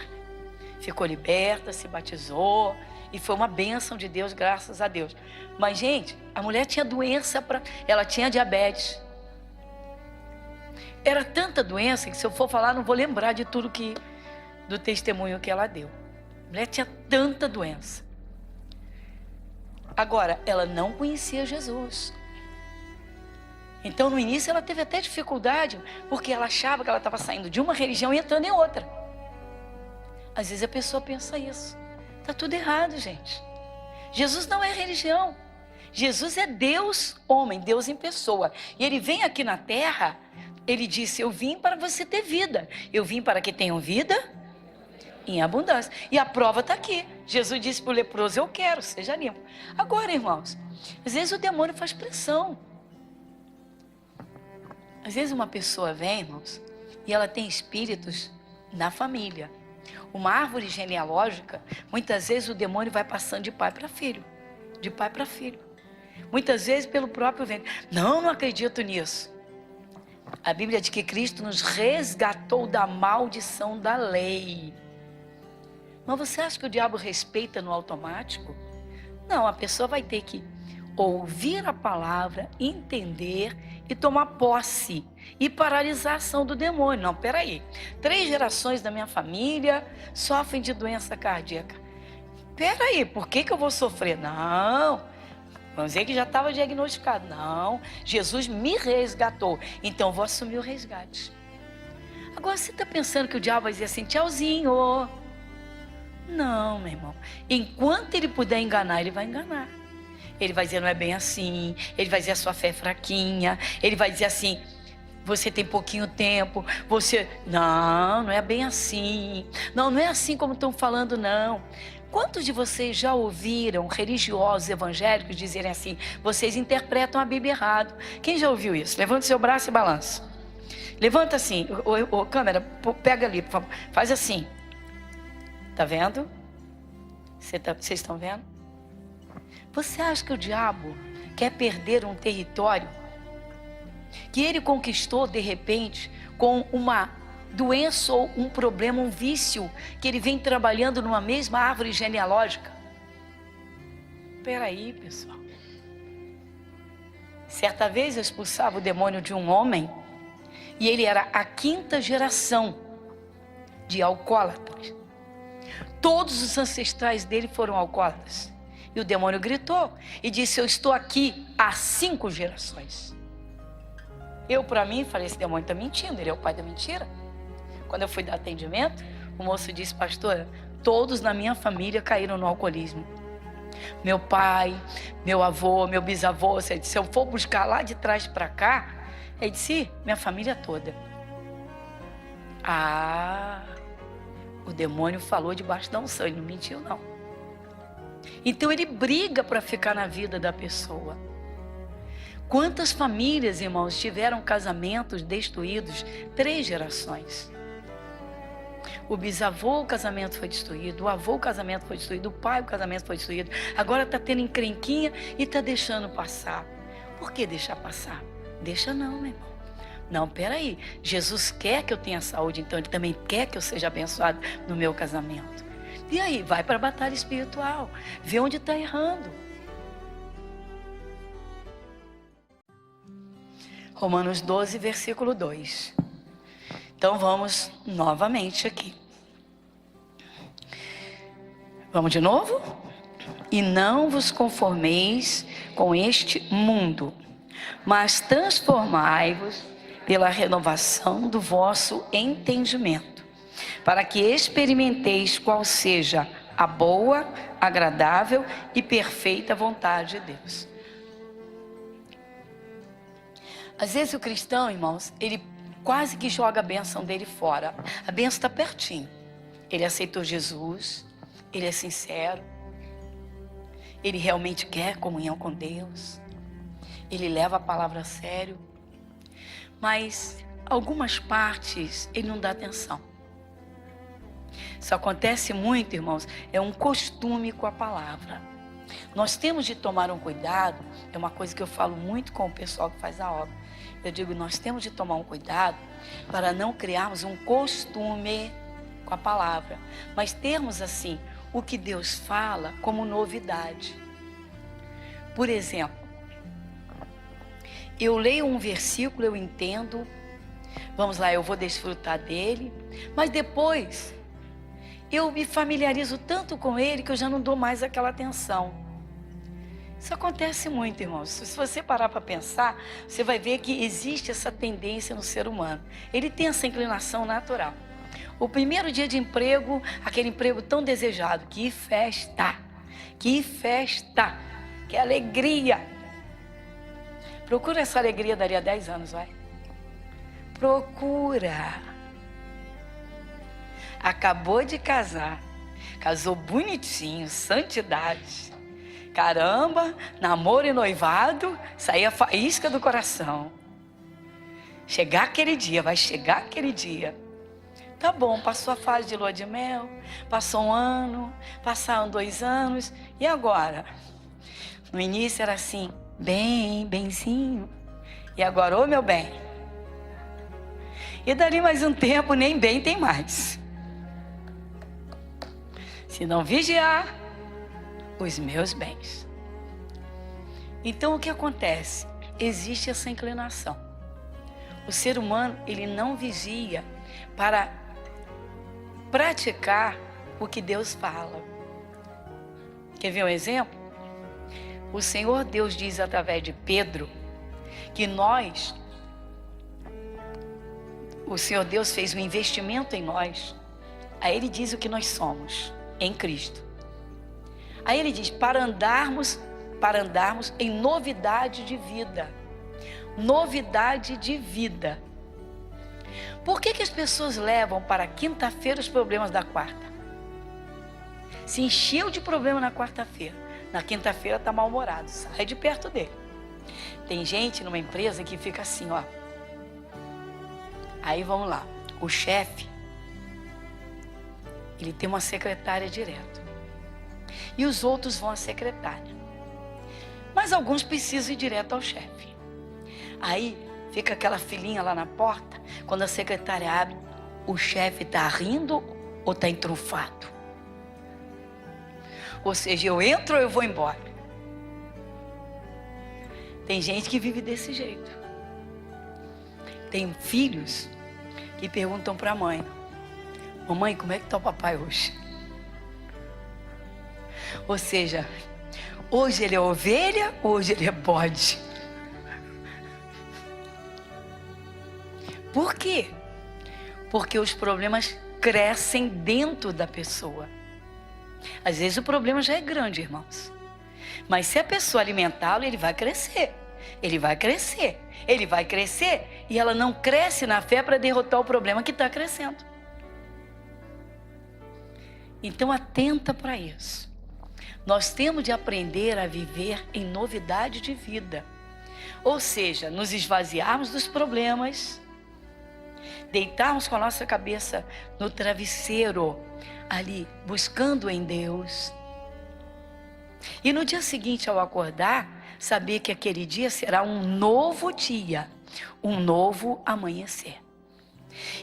Ficou liberta, se batizou. E foi uma bênção de Deus, graças a Deus. Mas, gente, a mulher tinha doença, ela tinha diabetes. Era tanta doença que, se eu for falar, não vou lembrar de tudo do testemunho que ela deu. A mulher tinha tanta doença. Agora, ela não conhecia Jesus. Então, no início, ela teve até dificuldade, porque ela achava que ela estava saindo de uma religião e entrando em outra. Às vezes a pessoa pensa isso. Está tudo errado, gente. Jesus não é religião. Jesus é Deus, homem, Deus em pessoa. E Ele vem aqui na terra, Ele disse: eu vim para você ter vida. Eu vim para que tenham vida em abundância. E a prova está aqui. Jesus disse para o leproso: eu quero, seja limpo. Agora, irmãos, às vezes o demônio faz pressão. Às vezes uma pessoa vem, irmãos, e ela tem espíritos na família. Uma árvore genealógica, muitas vezes o demônio vai passando de pai para filho. De pai para filho. Muitas vezes pelo próprio ventre. Não acredito nisso. A Bíblia diz que Cristo nos resgatou da maldição da lei. Mas você acha que o diabo respeita no automático? Não, a pessoa vai ter que ouvir a palavra, entender e tomar posse e paralisar a ação do demônio. Não, peraí, 3 gerações da minha família sofrem de doença cardíaca. Peraí, por que eu vou sofrer? Não, vamos dizer que já estava diagnosticado. Não, Jesus me resgatou, então eu vou assumir o resgate. Agora você está pensando que o diabo vai dizer assim: tchauzinho. Não, meu irmão. Enquanto ele puder enganar, ele vai enganar. Ele vai dizer: não é bem assim. Ele vai dizer: a sua fé é fraquinha. Ele vai dizer assim: você tem pouquinho tempo. Não é bem assim. Não é assim como estão falando, não. Quantos de vocês já ouviram religiosos evangélicos dizerem assim: vocês interpretam a Bíblia errado? Quem já ouviu isso? Levanta seu braço e balança. Levanta assim. Câmera, pega ali, por favor. Faz assim. Tá vendo? Vocês estão vendo? Você acha que o diabo quer perder um território que ele conquistou de repente com uma doença ou um problema, um vício que ele vem trabalhando numa mesma árvore genealógica? Espera aí, pessoal. Certa vez eu expulsava o demônio de um homem e ele era a 5ª geração de alcoólatras. Todos os ancestrais dele foram alcoólatras. E o demônio gritou e disse: eu estou aqui há 5 gerações. Eu, para mim, falei: esse demônio está mentindo, ele é o pai da mentira. Quando eu fui dar atendimento, o moço disse: pastora, todos na minha família caíram no alcoolismo. Meu pai, meu avô, meu bisavô. Se eu for buscar lá de trás para cá, ele disse: minha família toda. Ah, o demônio falou debaixo da unção, ele não mentiu não. Então ele briga para ficar na vida da pessoa. Quantas famílias, irmãos, tiveram casamentos destruídos 3 gerações? O bisavô, o casamento foi destruído, o avô, o casamento foi destruído, o pai, o casamento foi destruído. Agora está tendo encrenquinha e está deixando passar. Por que deixar passar? Deixa não, meu irmão. Não, peraí. Jesus quer que eu tenha saúde, então Ele também quer que eu seja abençoado no meu casamento. E aí, vai para a batalha espiritual. Vê onde está errando. Romanos 12, versículo 2. Então vamos novamente aqui. Vamos de novo? E não vos conformeis com este mundo, mas transformai-vos pela renovação do vosso entendimento, para que experimenteis qual seja a boa, agradável e perfeita vontade de Deus. Às vezes o cristão, irmãos, ele quase que joga a bênção dele fora. A bênção está pertinho. Ele aceitou Jesus, ele é sincero, ele realmente quer comunhão com Deus, ele leva a palavra a sério, mas algumas partes ele não dá atenção. Isso acontece muito, irmãos, é um costume com a palavra. Nós temos de tomar um cuidado, é uma coisa que eu falo muito com o pessoal que faz a obra. Eu digo, nós temos de tomar um cuidado para não criarmos um costume com a palavra, mas termos assim, o que Deus fala como novidade. Por exemplo, eu leio um versículo, eu entendo, vamos lá, eu vou desfrutar dele, mas depois eu me familiarizo tanto com ele que eu já não dou mais aquela atenção. Isso acontece muito, irmãos. Se você parar para pensar, você vai ver que existe essa tendência no ser humano. Ele tem essa inclinação natural. O primeiro dia de emprego, aquele emprego tão desejado, que festa, que alegria. Procura essa alegria dali a 10 anos, vai. Procura. Acabou de casar, casou bonitinho, santidade. Caramba, namoro e noivado, saía faísca do coração. Chegar aquele dia, vai chegar aquele dia. Tá bom, passou a fase de lua de mel, passou 1 ano, passaram 2 anos, e agora? No início era assim, benzinho, e agora, ô meu bem. E dali mais um tempo, nem bem tem mais. Se não vigiar, os meus bens. Então o que acontece? Existe essa inclinação. O ser humano, ele não vigia para praticar o que Deus fala. Quer ver um exemplo? O Senhor Deus diz através de Pedro que o Senhor Deus fez um investimento em nós. Aí Ele diz o que nós somos em Cristo. Aí Ele diz para andarmos em novidade de vida. Novidade de vida. Por que as pessoas levam para quinta-feira os problemas da quarta? Se encheu de problema na quarta-feira, na quinta-feira está mal-humorado, sai de perto dele. Tem gente numa empresa que fica assim, ó. Aí vamos lá, o chefe, ele tem uma secretária direto. E os outros vão à secretária. Mas alguns precisam ir direto ao chefe. Aí fica aquela filinha lá na porta. Quando a secretária abre, o chefe está rindo ou está entrufado? Ou seja, eu entro ou eu vou embora? Tem gente que vive desse jeito. Tem filhos que perguntam para a mãe: mamãe, como é que está o papai hoje? Ou seja, hoje ele é ovelha, hoje ele é bode. Por quê? Porque os problemas crescem dentro da pessoa. Às vezes o problema já é grande, irmãos. Mas se a pessoa alimentá-lo, ele vai crescer. Ele vai crescer. Ele vai crescer. E ela não cresce na fé para derrotar o problema que está crescendo. Então atenta para isso. Nós temos de aprender a viver em novidade de vida. Ou seja, nos esvaziarmos dos problemas, deitarmos com a nossa cabeça no travesseiro, ali, buscando em Deus. E no dia seguinte, ao acordar, saber que aquele dia será um novo dia, um novo amanhecer.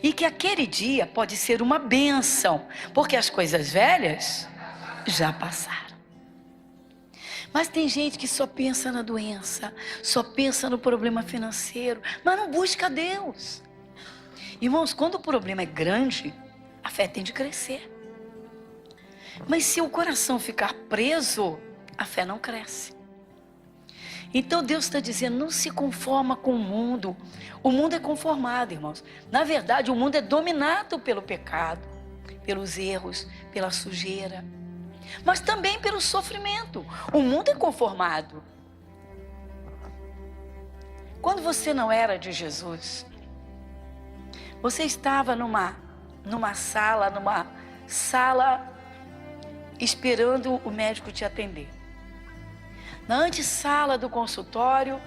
E que aquele dia pode ser uma bênção, porque as coisas velhas já passaram. Mas tem gente que só pensa na doença, só pensa no problema financeiro, mas não busca Deus. Irmãos, quando o problema é grande, a fé tem de crescer. Mas se o coração ficar preso, a fé não cresce. Então Deus está dizendo, não se conforma com o mundo. O mundo é conformado, irmãos. Na verdade, o mundo é dominado pelo pecado, pelos erros, pela sujeira, mas também pelo sofrimento. O mundo é conformado. Quando você não era de Jesus, você estava numa sala esperando o médico te atender. Na antessala do consultório,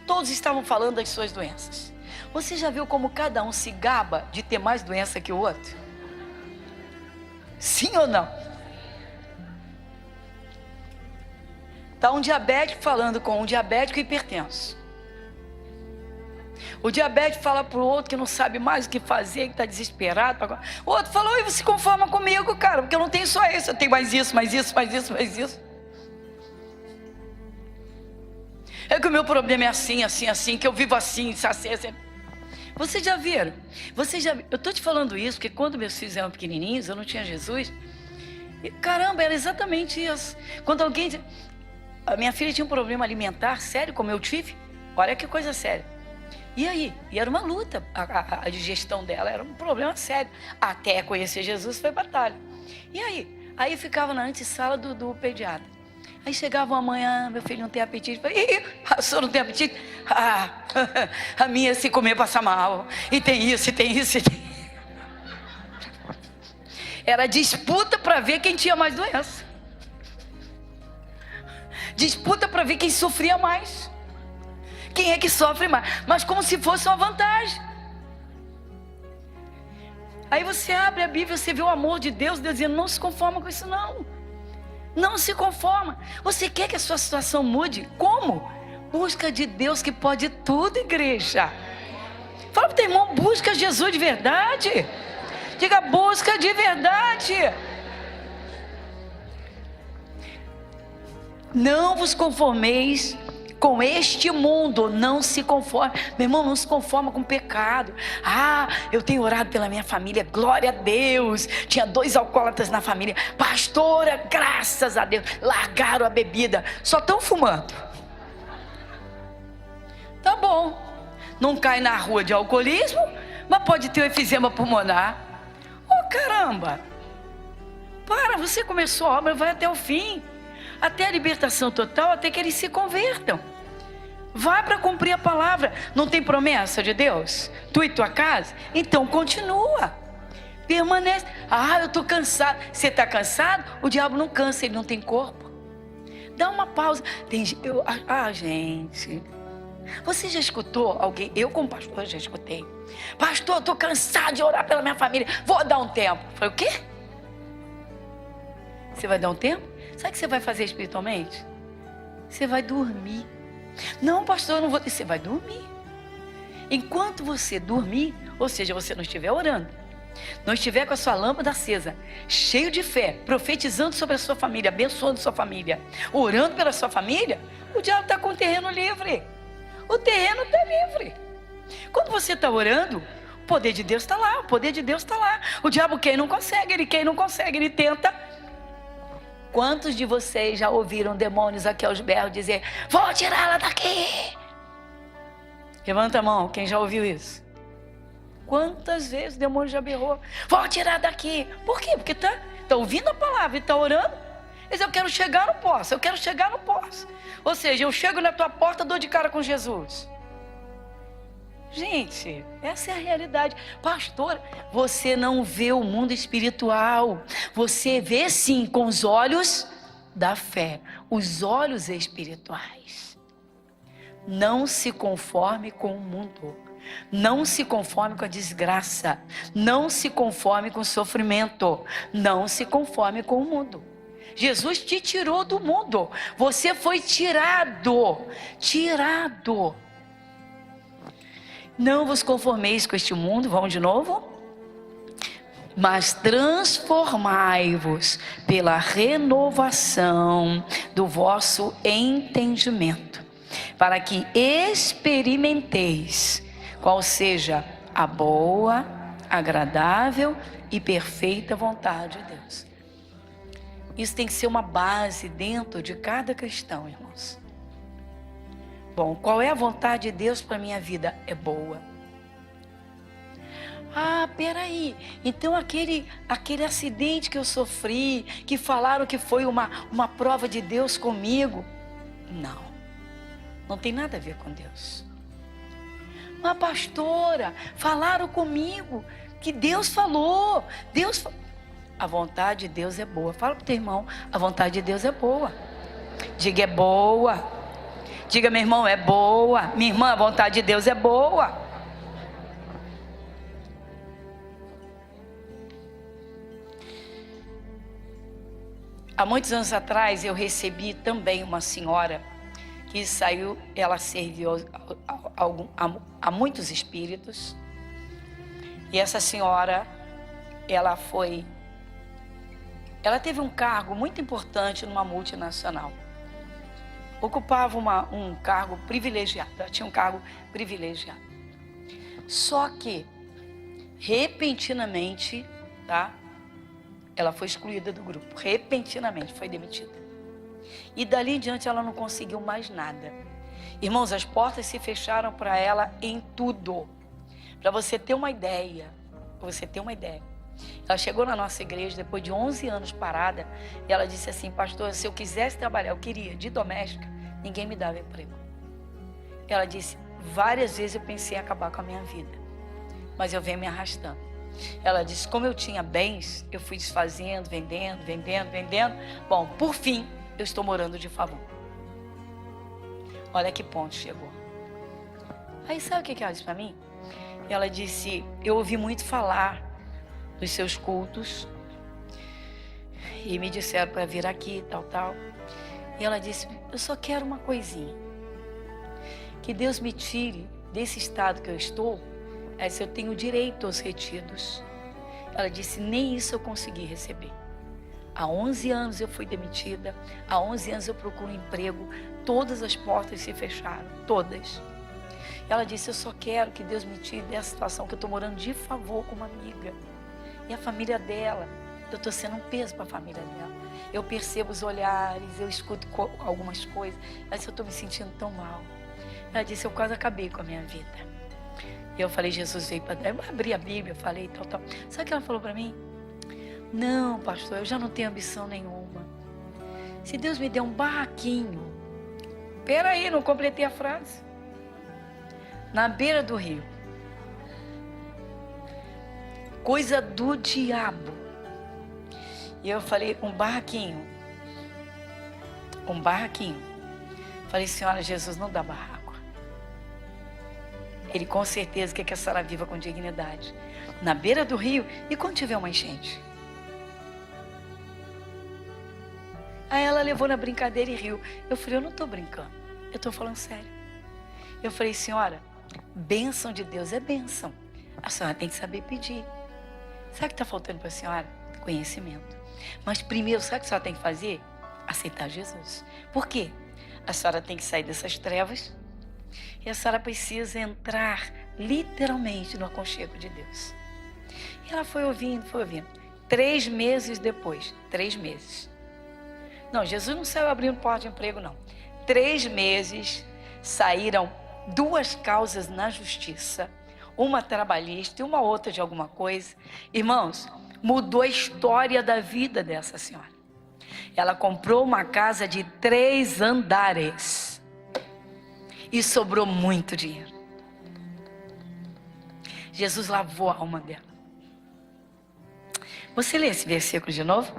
todos estavam falando das suas doenças. Você já viu como cada um se gaba de ter mais doença que o outro? Sim ou não? Está um diabético falando com um diabético hipertenso. O diabético fala para o outro que não sabe mais o que fazer, que está desesperado. O outro falou, e você se conforma comigo, cara, porque eu não tenho só isso, eu tenho mais isso, mais isso, mais isso, mais isso. É que o meu problema é assim, assim, assim, que eu vivo assim, assim, assim. Vocês já viram? Eu estou te falando isso, porque quando meus filhos eram pequenininhos, eu não tinha Jesus. E caramba, era exatamente isso. Quando alguém... A minha filha tinha um problema alimentar sério, como eu tive. Olha que coisa séria. E aí? E era uma luta. A digestão dela era um problema sério. Até conhecer Jesus foi batalha. E aí? Aí ficava na antessala do pediatra. Aí chegava uma manhã, meu filho não tem apetite. Eu falei, a senhora não tem apetite? A minha se comer passa mal. E tem isso, e tem isso, e tem... Era disputa para ver quem tinha mais doença. Disputa para ver quem sofria mais. Quem é que sofre mais? Mas como se fosse uma vantagem. Aí você abre a Bíblia, você vê o amor de Deus, Deus dizendo, não se conforma com isso não. Não se conforma. Você quer que a sua situação mude? Como? Busca de Deus que pode tudo, igreja. Fala para o teu irmão, busca Jesus de verdade. Diga, busca de verdade. Não vos conformeis com este mundo, não se conforme. Meu irmão, não se conforma com o pecado. Eu tenho orado pela minha família, glória a Deus. Tinha 2 alcoólatras na família. Pastora, graças a Deus, largaram a bebida, só estão fumando. Tá bom, não cai na rua de alcoolismo, mas pode ter o efizema pulmonar. Caramba, você começou a obra, vai até o fim. Até a libertação total, até que eles se convertam. Vai para cumprir a palavra. Não tem promessa de Deus? Tu e tua casa? Então continua. Permanece. Eu estou cansado. Você está cansado? O diabo não cansa, ele não tem corpo. Dá uma pausa. Gente. Você já escutou alguém? Eu como pastor já escutei. Pastor, eu estou cansado de orar pela minha família. Vou dar um tempo. Eu falei, o quê? Você vai dar um tempo? Sabe o que você vai fazer espiritualmente? Você vai dormir. Não, pastor, eu não vou. Você vai dormir. Enquanto você dormir, ou seja, você não estiver orando, não estiver com a sua lâmpada acesa, cheio de fé, profetizando sobre a sua família, abençoando sua família, orando pela sua família, o diabo está com o terreno livre. O terreno está livre. Quando você está orando, o poder de Deus está lá, o poder de Deus está lá. O diabo quer e não consegue, ele quer e não consegue, ele tenta. Quantos de vocês já ouviram demônios aqui aos berros dizer: vou tirá-la daqui? Levanta a mão, quem já ouviu isso? Quantas vezes o demônio já berrou: vou tirar daqui. Por quê? Porque tá ouvindo a palavra e está orando. Mas eu quero chegar, não posso, eu quero chegar, não posso. Ou seja, eu chego na tua porta, dou de cara com Jesus. Gente, essa é a realidade. Pastor, você não vê o mundo espiritual. Você vê sim com os olhos da fé, os olhos espirituais. Não se conforme com o mundo. Não se conforme com a desgraça. Não se conforme com o sofrimento. Não se conforme com o mundo. Jesus te tirou do mundo. Você foi tirado. Tirado. Não vos conformeis com este mundo. Vamos de novo? Mas transformai-vos pela renovação do vosso entendimento, para que experimenteis qual seja a boa, agradável e perfeita vontade de Deus. Isso tem que ser uma base dentro de cada cristão, irmãos. Bom, qual é a vontade de Deus para a minha vida? É boa. Ah, peraí, então aquele acidente que eu sofri, que falaram que foi uma prova de Deus comigo. Não tem nada a ver com Deus. Mas pastora, falaram comigo que Deus falou. A vontade de Deus é boa. Fala para o teu irmão, a vontade de Deus é boa. Diga, é boa. Diga, meu irmão, é boa. Minha irmã, a vontade de Deus é boa. Há muitos anos atrás eu recebi também uma senhora que saiu, ela serviu a muitos espíritos. E essa senhora, ela teve um cargo muito importante numa multinacional. Ocupava um cargo privilegiado, ela tinha um cargo privilegiado. Só que, repentinamente, tá? Ela foi excluída do grupo, repentinamente foi demitida. E dali em diante ela não conseguiu mais nada. Irmãos, as portas se fecharam para ela em tudo. Para você ter uma ideia, ela chegou na nossa igreja depois de 11 anos parada e ela disse assim: pastor, se eu quisesse trabalhar, eu queria, de doméstica, ninguém me dava emprego. Ela disse: várias vezes eu pensei em acabar com a minha vida, mas eu venho me arrastando. Ela disse: como eu tinha bens, eu fui desfazendo, vendendo. Bom, por fim, eu estou morando de favor. Olha que ponto chegou. Aí sabe o que ela disse para mim? Ela disse: eu ouvi muito falar dos seus cultos e me disseram para vir aqui, tal. E ela disse: eu só quero uma coisinha, que Deus me tire desse estado que eu estou. Ela disse: eu tenho direito aos retidos. Ela disse: nem isso eu consegui receber. Há 11 anos eu fui demitida, há 11 anos eu procuro emprego, todas as portas se fecharam, todas. Ela disse: eu só quero que Deus me tire dessa situação, que eu estou morando de favor com uma amiga. E a família dela, eu estou sendo um peso para a família dela. Eu percebo os olhares, eu escuto algumas coisas. Ela disse: eu estou me sentindo tão mal. Ela disse: eu quase acabei com a minha vida. E eu falei: Jesus veio para... Eu abri a Bíblia, falei tal. Sabe o que ela falou para mim? Não, pastor, eu já não tenho ambição nenhuma. Se Deus me der um barraquinho... Peraí, não completei a frase. Na beira do rio. Coisa do diabo. E eu falei: um barraquinho. Falei: senhora, Jesus não dá barraco. Ele com certeza quer que a senhora viva com dignidade. Na beira do rio, e quando tiver uma enchente? Aí ela levou na brincadeira e riu. Eu falei: eu não estou brincando, eu estou falando sério. Eu falei: senhora, bênção de Deus é bênção. A senhora tem que saber pedir. Sabe o que está faltando para a senhora? Conhecimento. Mas primeiro, sabe o que a senhora tem que fazer? Aceitar Jesus. Por quê? A senhora tem que sair dessas trevas e a senhora precisa entrar literalmente no aconchego de Deus. E ela foi ouvindo, foi ouvindo. 3 meses depois, 3 meses. Não, Jesus não saiu abrindo porta de emprego, não. 3 meses saíram 2 causas na justiça, uma trabalhista e uma outra de alguma coisa. Irmãos, mudou a história da vida dessa senhora. Ela comprou uma casa de 3 andares e sobrou muito dinheiro. Jesus lavou a alma dela. Você lê esse versículo de novo?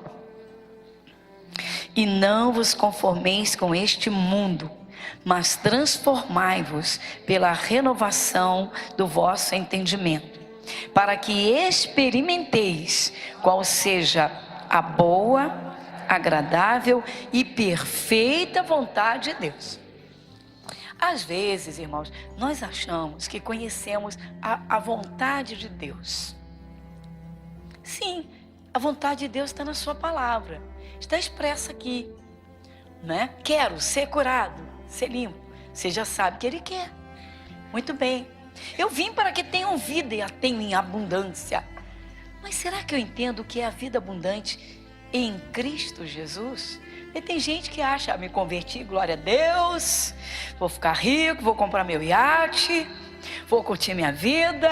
E não vos conformeis com este mundo, mas transformai-vos pela renovação do vosso entendimento, para que experimenteis qual seja a boa, agradável e perfeita vontade de Deus. Às vezes, irmãos, nós achamos que conhecemos a vontade de Deus. Sim, a vontade de Deus está na sua palavra, está expressa aqui, né? Quero ser curado, ser limpo. Você já sabe que Ele quer. Muito bem. Eu vim para que tenham vida e a tenham em abundância. Mas será que eu entendo o que é a vida abundante em Cristo Jesus? E tem gente que acha, me converti, glória a Deus, vou ficar rico, vou comprar meu iate, vou curtir minha vida,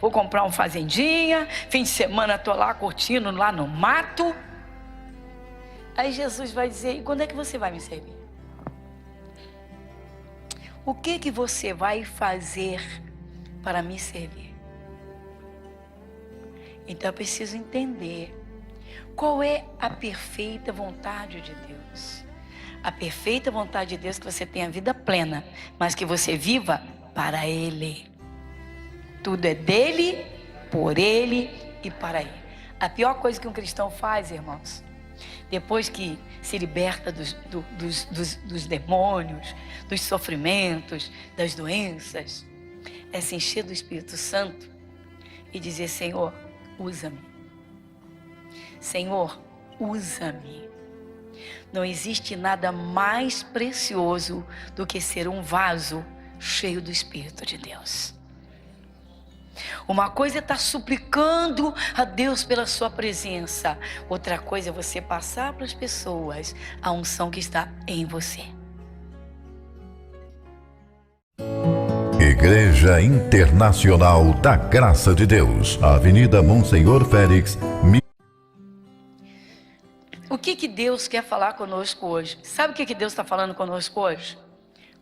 vou comprar uma fazendinha, fim de semana estou lá curtindo lá no mato. Aí Jesus vai dizer, e quando é que você vai me servir? O que você vai fazer para me servir? Então eu preciso entender qual é a perfeita vontade de Deus. A perfeita vontade de Deus é que você tenha vida plena, mas que você viva para Ele. Tudo é dele, por Ele e para Ele. A pior coisa que um cristão faz, irmãos, depois que se liberta dos demônios, dos sofrimentos, das doenças, é se encher do Espírito Santo e dizer, Senhor, usa-me. Senhor, usa-me. Não existe nada mais precioso do que ser um vaso cheio do Espírito de Deus. Uma coisa é estar suplicando a Deus pela sua presença. Outra coisa é você passar para as pessoas a unção que está em você. Igreja Internacional da Graça de Deus, Avenida Monsenhor Félix. O que Deus quer falar conosco hoje? Sabe o que Deus está falando conosco hoje?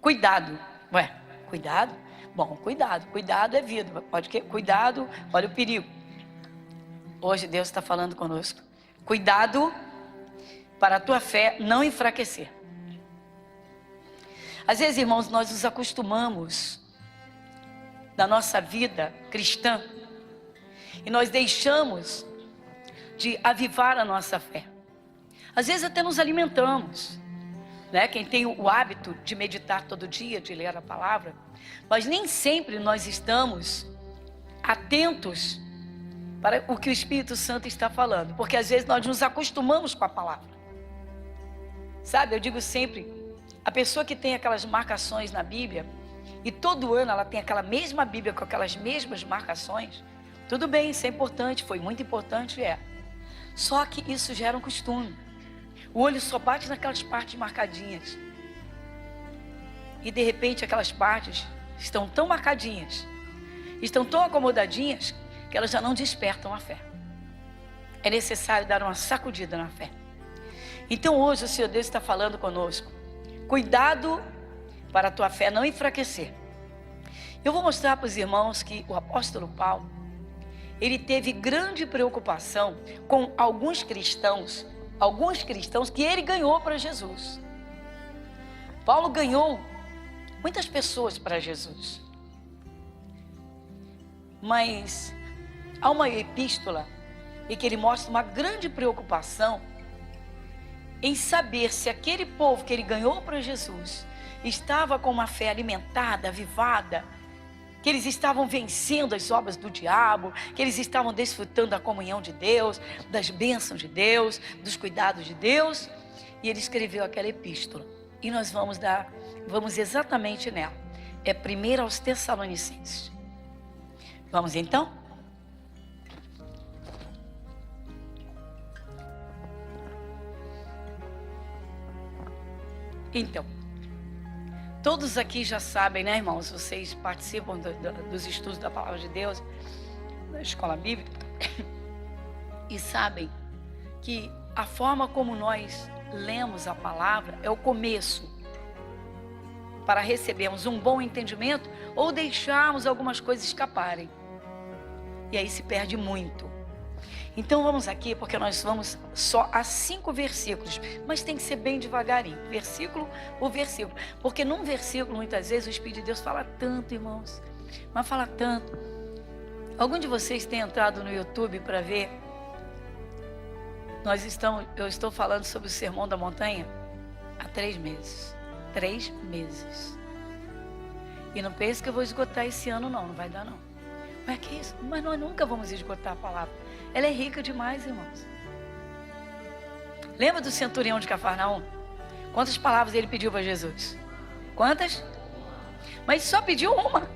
Cuidado. Ué, cuidado? Bom, cuidado. Cuidado é vida. Pode que? Cuidado, olha o perigo. Hoje Deus está falando conosco. Cuidado para a tua fé não enfraquecer. Às vezes, irmãos, nós nos acostumamos da nossa vida cristã e nós deixamos de avivar a nossa fé. Às vezes até nos alimentamos, né? Quem tem o hábito de meditar todo dia, de ler a palavra, mas nem sempre nós estamos atentos para o que o Espírito Santo está falando, porque às vezes nós nos acostumamos com a palavra. Sabe, eu digo sempre, a pessoa que tem aquelas marcações na Bíblia, e todo ano ela tem aquela mesma Bíblia com aquelas mesmas marcações, tudo bem, isso é importante, foi muito importante, Só que isso gera um costume. O olho só bate naquelas partes marcadinhas. E de repente aquelas partes estão tão marcadinhas, estão tão acomodadinhas, que elas já não despertam a fé. É necessário dar uma sacudida na fé. Então hoje o Senhor Deus está falando conosco. Cuidado para a tua fé não enfraquecer. Eu vou mostrar para os irmãos que o apóstolo Paulo, ele teve grande preocupação com alguns cristãos que ele ganhou para Jesus. Paulo ganhou muitas pessoas para Jesus. Mas há uma epístola em que ele mostra uma grande preocupação em saber se aquele povo que ele ganhou para Jesus estava com uma fé alimentada, avivada, que eles estavam vencendo as obras do diabo, que eles estavam desfrutando da comunhão de Deus, das bênçãos de Deus, dos cuidados de Deus. E ele escreveu aquela epístola. E nós vamos exatamente nela. É 1 aos Tessalonicenses. Vamos então? Então, todos aqui já sabem, né, irmãos? Vocês participam dos estudos da Palavra de Deus, da escola bíblica, e sabem que a forma como nós lemos a palavra é o começo para recebermos um bom entendimento ou deixarmos algumas coisas escaparem. E aí se perde muito. Então vamos aqui, porque nós vamos só a 5 versículos, mas tem que ser bem devagarinho, versículo por versículo, porque num versículo, muitas vezes, o Espírito de Deus fala tanto, irmãos, mas fala tanto. Algum de vocês tem entrado no YouTube para ver? Eu estou falando sobre o Sermão da Montanha há 3 meses. 3 meses. E não pense que eu vou esgotar esse ano, não vai dar, não. Mas que isso? Mas nós nunca vamos esgotar a palavra. Ela é rica demais, irmãos. Lembra do centurião de Cafarnaum? Quantas palavras ele pediu para Jesus? Quantas? Mas só pediu uma.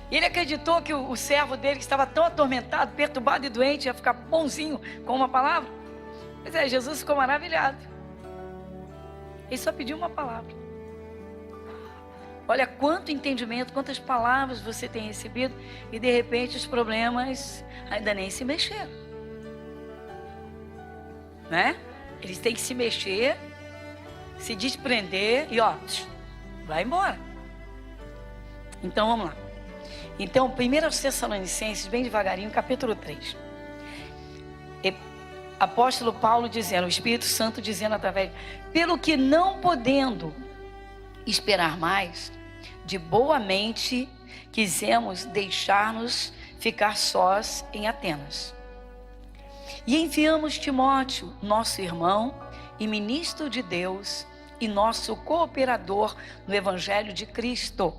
E ele acreditou que o servo dele, que estava tão atormentado, perturbado e doente, ia ficar bonzinho com uma palavra. Pois é, Jesus ficou maravilhado. Ele só pediu uma palavra. Olha quanto entendimento, quantas palavras você tem recebido e de repente os problemas ainda nem se mexeram. Né? Eles têm que se mexer, se desprender e ó, vai embora. Então vamos lá. Então, 1 aos Tessalonicenses, bem devagarinho, capítulo 3. Apóstolo Paulo dizendo, o Espírito Santo dizendo através, pelo que não podendo esperar mais, de boa mente quisemos deixar-nos ficar sós em Atenas. E enviamos Timóteo, nosso irmão e ministro de Deus e nosso cooperador no Evangelho de Cristo,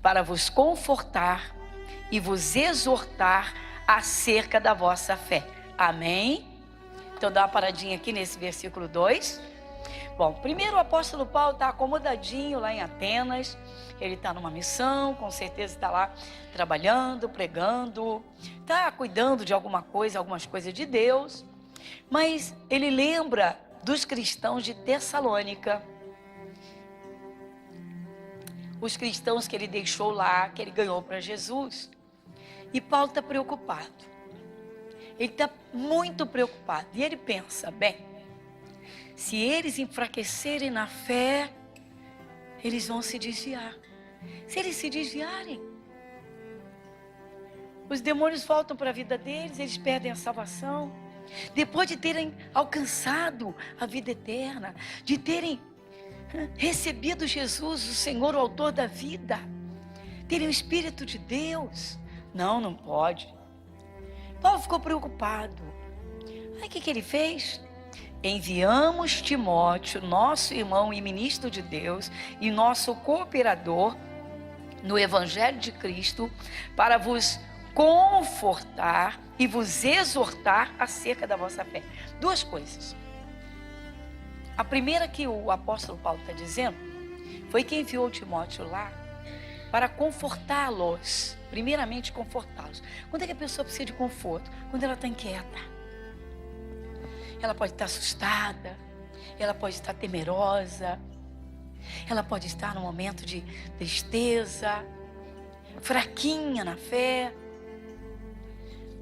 para vos confortar e vos exortar acerca da vossa fé. Amém? Então dá uma paradinha aqui nesse versículo 2. Bom, primeiro o apóstolo Paulo está acomodadinho lá em Atenas. Ele está numa missão, com certeza está lá trabalhando, pregando, está cuidando de algumas coisas de Deus. Mas ele lembra dos cristãos de Tessalônica, os cristãos que ele deixou lá, que ele ganhou para Jesus. E Paulo está preocupado. Ele está muito preocupado. E ele pensa, bem, se eles enfraquecerem na fé, eles vão se desviar. Se eles se desviarem, os demônios voltam para a vida deles, eles perdem a salvação. Depois de terem alcançado a vida eterna, de terem recebido Jesus, o Senhor, o autor da vida, terem o Espírito de Deus. Não pode. Paulo ficou preocupado. Aí o que ele fez? Enviamos Timóteo, nosso irmão e ministro de Deus e nosso cooperador no Evangelho de Cristo, para vos confortar e vos exortar acerca da vossa fé. 2 coisas. A primeira que o apóstolo Paulo está dizendo foi que enviou Timóteo lá para confortá-los. Primeiramente, confortá-los. Quando é que a pessoa precisa de conforto? Quando ela está inquieta. Ela pode estar assustada, ela pode estar temerosa, ela pode estar num momento de tristeza, fraquinha na fé.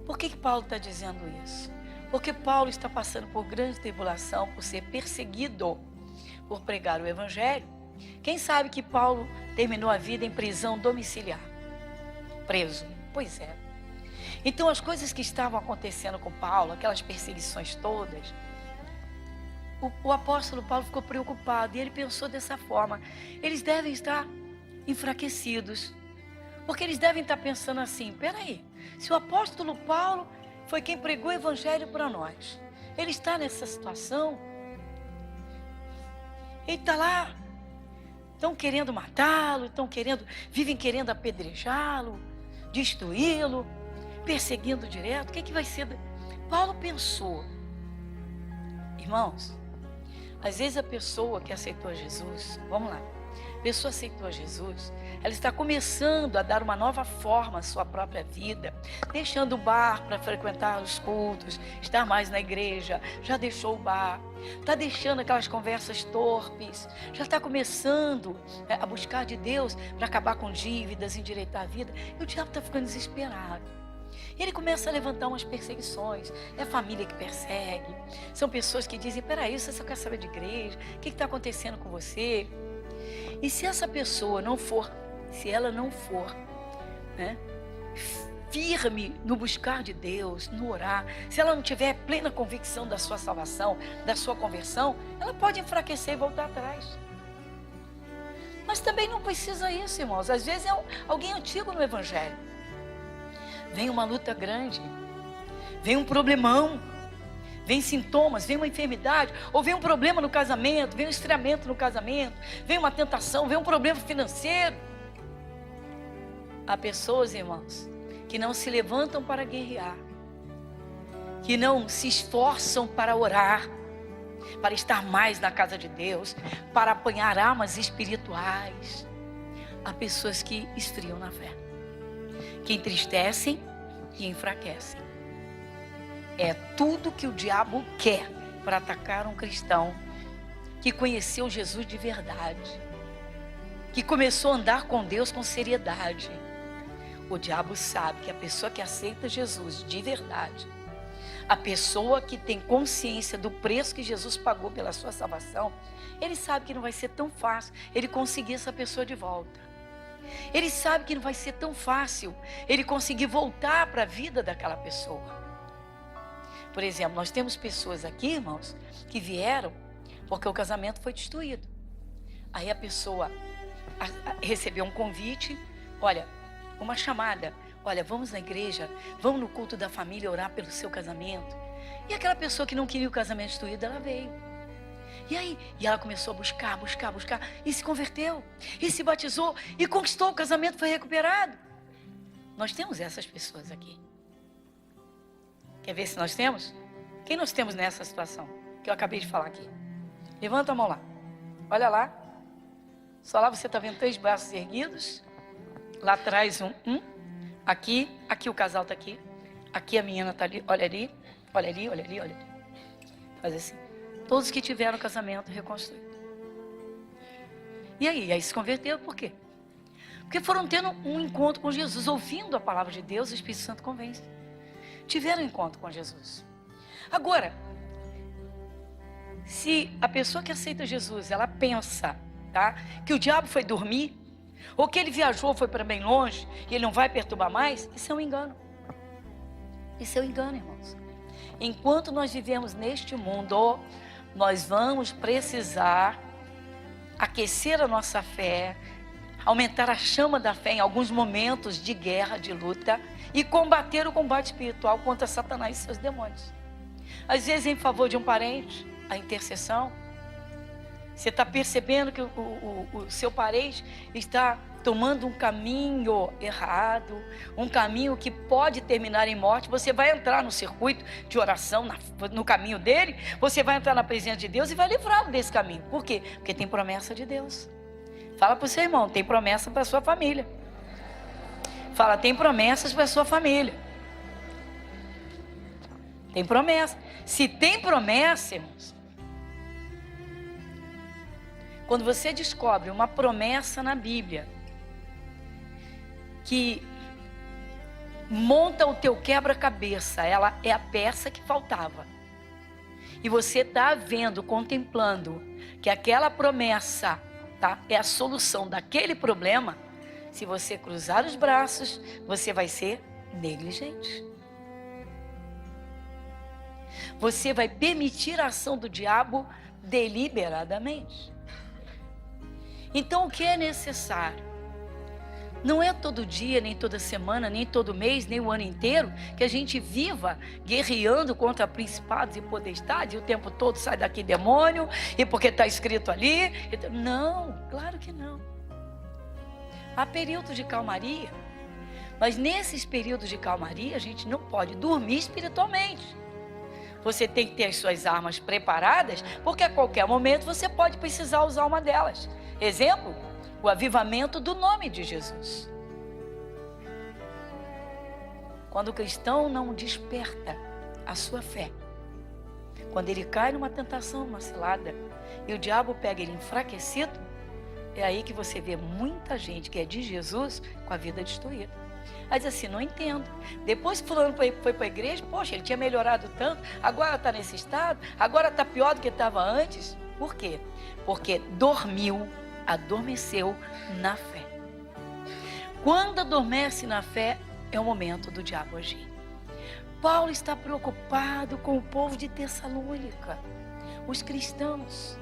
Por que Paulo está dizendo isso? Porque Paulo está passando por grande tribulação, por ser perseguido, por pregar o Evangelho. Quem sabe que Paulo terminou a vida em prisão domiciliar, preso? Pois é. Então as coisas que estavam acontecendo com Paulo, aquelas perseguições todas, o apóstolo Paulo ficou preocupado e ele pensou dessa forma: eles devem estar enfraquecidos, porque eles devem estar pensando assim, peraí, se o apóstolo Paulo foi quem pregou o Evangelho para nós, ele está nessa situação, ele está lá Estão querendo matá-lo, vivem querendo apedrejá-lo, destruí-lo, perseguindo direto. O que vai ser? Paulo pensou, irmãos, às vezes a pessoa que aceitou Jesus, vamos lá, a pessoa aceitou Jesus, ela está começando a dar uma nova forma à sua própria vida, deixando o bar para frequentar os cultos, estar mais na igreja, já deixou o bar, está deixando aquelas conversas torpes, já está começando a buscar de Deus para acabar com dívidas, endireitar a vida, e o diabo está ficando desesperado. Ele começa a levantar umas perseguições, é a família que persegue, são pessoas que dizem, peraí, você só quer saber de igreja, o que está acontecendo com você? E se essa pessoa não for, se ela não for, né, firme no buscar de Deus, no orar, se ela não tiver plena convicção da sua salvação, da sua conversão, ela pode enfraquecer e voltar atrás. Mas também não precisa isso, irmãos. Às vezes é alguém antigo no evangelho. Vem uma luta grande, vem um problemão, vem sintomas, vem uma enfermidade, ou vem um problema no casamento, vem um estranhamento no casamento, vem uma tentação, vem um problema financeiro. Há pessoas, irmãos, que não se levantam para guerrear, que não se esforçam para orar, para estar mais na casa de Deus, para apanhar armas espirituais. Há pessoas que esfriam na fé, que entristecem e enfraquecem. É tudo que o diabo quer para atacar um cristão que conheceu Jesus de verdade, que começou a andar com Deus com seriedade. O diabo sabe que a pessoa que aceita Jesus de verdade, a pessoa que tem consciência do preço que Jesus pagou pela sua salvação, ele sabe que não vai ser tão fácil ele conseguir essa pessoa de volta. Ele sabe que não vai ser tão fácil ele conseguir voltar para a vida daquela pessoa. Por exemplo, nós temos pessoas aqui, irmãos, que vieram porque o casamento foi destruído. Aí a pessoa recebeu um convite, olha, uma chamada, olha, vamos na igreja, vamos no culto da família orar pelo seu casamento. E aquela pessoa que não queria o casamento destruído, ela veio. E aí, ela começou a buscar, e se converteu, e se batizou, e conquistou, o casamento foi recuperado. Nós temos essas pessoas aqui. Quer ver se nós temos? Quem nós temos nessa situação que eu acabei de falar aqui? Levanta a mão lá. Olha lá. Só lá você está vendo 3 braços erguidos. Lá atrás um. Aqui o casal está aqui. Aqui a menina está ali. Olha ali. Faz assim. Todos que tiveram casamento reconstruído. E aí se converteram por quê? Porque foram tendo um encontro com Jesus, ouvindo a palavra de Deus, o Espírito Santo convence. Tiveram um encontro com Jesus. Agora, se a pessoa que aceita Jesus, ela pensa, tá, que o diabo foi dormir, ou que ele viajou, foi para bem longe, e ele não vai perturbar mais, isso é um engano. Isso é um engano, irmãos. Enquanto nós vivemos neste mundo, nós vamos precisar aquecer a nossa fé, aumentar a chama da fé em alguns momentos de guerra, de luta, e combater o combate espiritual contra Satanás e seus demônios. Às vezes em favor de um parente, a intercessão. Você está percebendo que o seu parente está tomando um caminho errado, um caminho que pode terminar em morte. Você vai entrar no circuito de oração, no caminho dele, você vai entrar na presença de Deus e vai livrá-lo desse caminho. Por quê? Porque tem promessa de Deus. Fala para o seu irmão, tem promessa para a sua família. Fala, tem promessas para a sua família. Tem promessa. Se tem promessa, irmãos, quando você descobre uma promessa na Bíblia que monta o teu quebra-cabeça, ela é a peça que faltava, e você está vendo, contemplando que aquela promessa, tá, é a solução daquele problema, se você cruzar os braços, você vai ser negligente. Você vai permitir a ação do diabo deliberadamente. Então, o que é necessário? Não é todo dia, nem toda semana, nem todo mês, nem o ano inteiro que a gente viva guerreando contra principados e potestades e o tempo todo sai daqui demônio e porque está escrito ali. Não, claro que não. Há períodos de calmaria, mas nesses períodos de calmaria a gente não pode dormir espiritualmente. Você tem que ter as suas armas preparadas, porque a qualquer momento você pode precisar usar uma delas. Exemplo, o avivamento do nome de Jesus. Quando o cristão não desperta a sua fé, quando ele cai numa tentação, numa cilada, e o diabo pega ele enfraquecido, é aí que você vê muita gente que é de Jesus com a vida destruída. Aí diz assim, não entendo. Depois que fulano foi para a igreja, poxa, ele tinha melhorado tanto, agora está nesse estado, agora está pior do que estava antes. Por quê? Porque adormeceu na fé. Quando adormece na fé, é o momento do diabo agir. Paulo está preocupado com o povo de Tessalônica, os cristãos.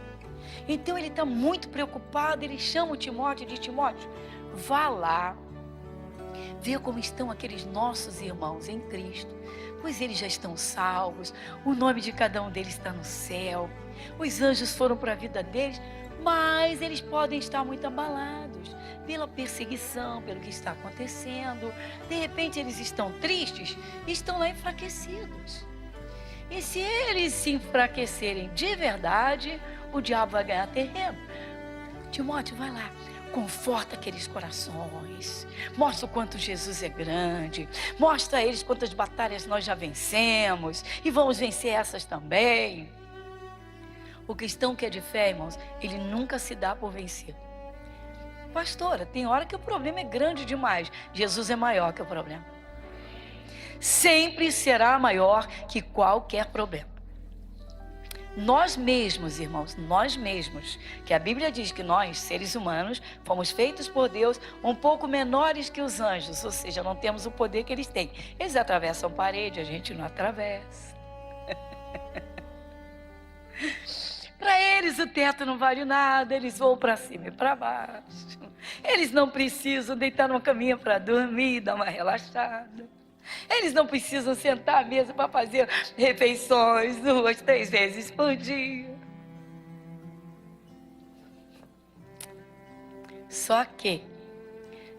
Então ele está muito preocupado, ele chama o Timóteo e diz, Timóteo, vá lá, vê como estão aqueles nossos irmãos em Cristo, pois eles já estão salvos, o nome de cada um deles está no céu, os anjos foram para a vida deles, mas eles podem estar muito abalados pela perseguição, pelo que está acontecendo. De repente eles estão tristes e estão lá enfraquecidos. E se eles se enfraquecerem de verdade, o diabo vai ganhar terreno. Timóteo, vai lá, conforta aqueles corações, mostra o quanto Jesus é grande, mostra a eles quantas batalhas nós já vencemos e vamos vencer essas também. O cristão que é de fé, irmãos, ele nunca se dá por vencido. Pastora, tem hora que o problema é grande demais. Jesus é maior que o problema. Sempre será maior que qualquer problema. Nós mesmos, irmãos, nós mesmos, que a Bíblia diz que nós, seres humanos, fomos feitos por Deus um pouco menores que os anjos, ou seja, não temos o poder que eles têm. Eles atravessam parede, a gente não atravessa. Para eles o teto não vale nada, eles voam para cima e para baixo. Eles não precisam deitar numa caminha para dormir, dar uma relaxada. Eles não precisam sentar à mesa para fazer refeições 2, 3 vezes por dia. Só que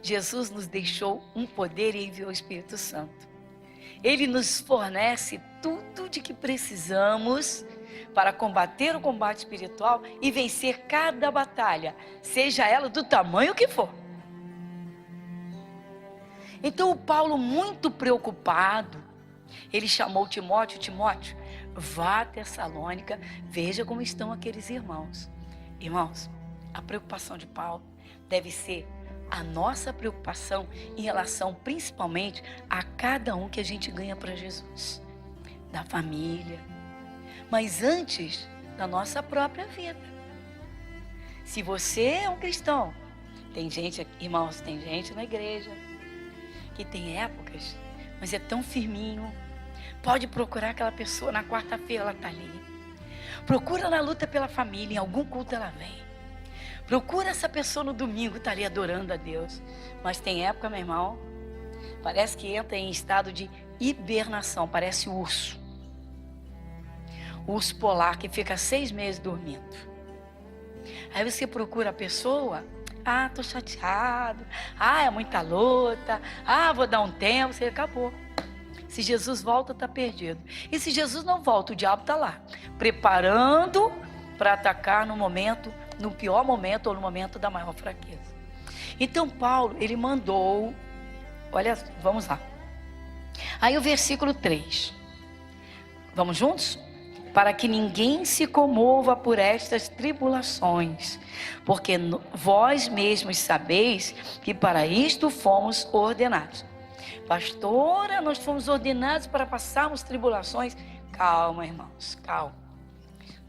Jesus nos deixou um poder e enviou o Espírito Santo. Ele nos fornece tudo de que precisamos para combater o combate espiritual e vencer cada batalha, seja ela do tamanho que for. Então o Paulo, muito preocupado, ele chamou Timóteo, vá a Tessalônica, veja como estão aqueles irmãos. Irmãos, a preocupação de Paulo deve ser a nossa preocupação em relação principalmente a cada um que a gente ganha para Jesus, da família, mas antes da nossa própria vida. Se você é um cristão, tem gente, irmãos, tem gente na igreja que tem épocas, mas é tão firminho. Pode procurar aquela pessoa, na quarta-feira ela está ali. Procura na luta pela família, em algum culto ela vem. Procura essa pessoa no domingo, está ali adorando a Deus. Mas tem época, meu irmão, parece que entra em estado de hibernação, parece urso. Urso polar que fica 6 meses dormindo. Aí você procura a pessoa, tô chateado, é muita luta, vou dar um tempo, você acabou. Se Jesus volta, está perdido. E se Jesus não volta, o diabo está lá, preparando para atacar no momento, no pior momento ou no momento da maior fraqueza. Então Paulo, ele mandou, olha, vamos lá. Aí o versículo 3. Vamos juntos? Para que ninguém se comova por estas tribulações, porque vós mesmos sabeis que para isto fomos ordenados. Pastora, nós fomos ordenados para passarmos tribulações. Calma, irmãos, calma.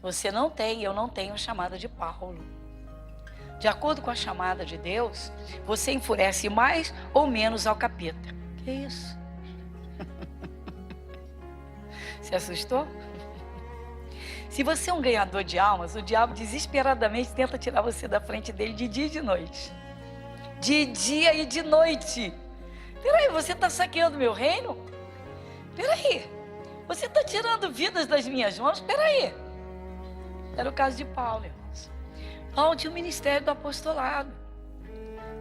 Você não tem, eu não tenho a chamada de Paulo. De acordo com a chamada de Deus, você enfurece mais ou menos ao capeta. Que isso? Se assustou? Se você é um ganhador de almas, o diabo desesperadamente tenta tirar você da frente dele de dia e de noite. de dia e de noite. Peraí, você está saqueando meu reino? Peraí, você está tirando vidas das minhas mãos? Peraí. Era o caso de Paulo, irmãos. Paulo tinha o ministério do apostolado.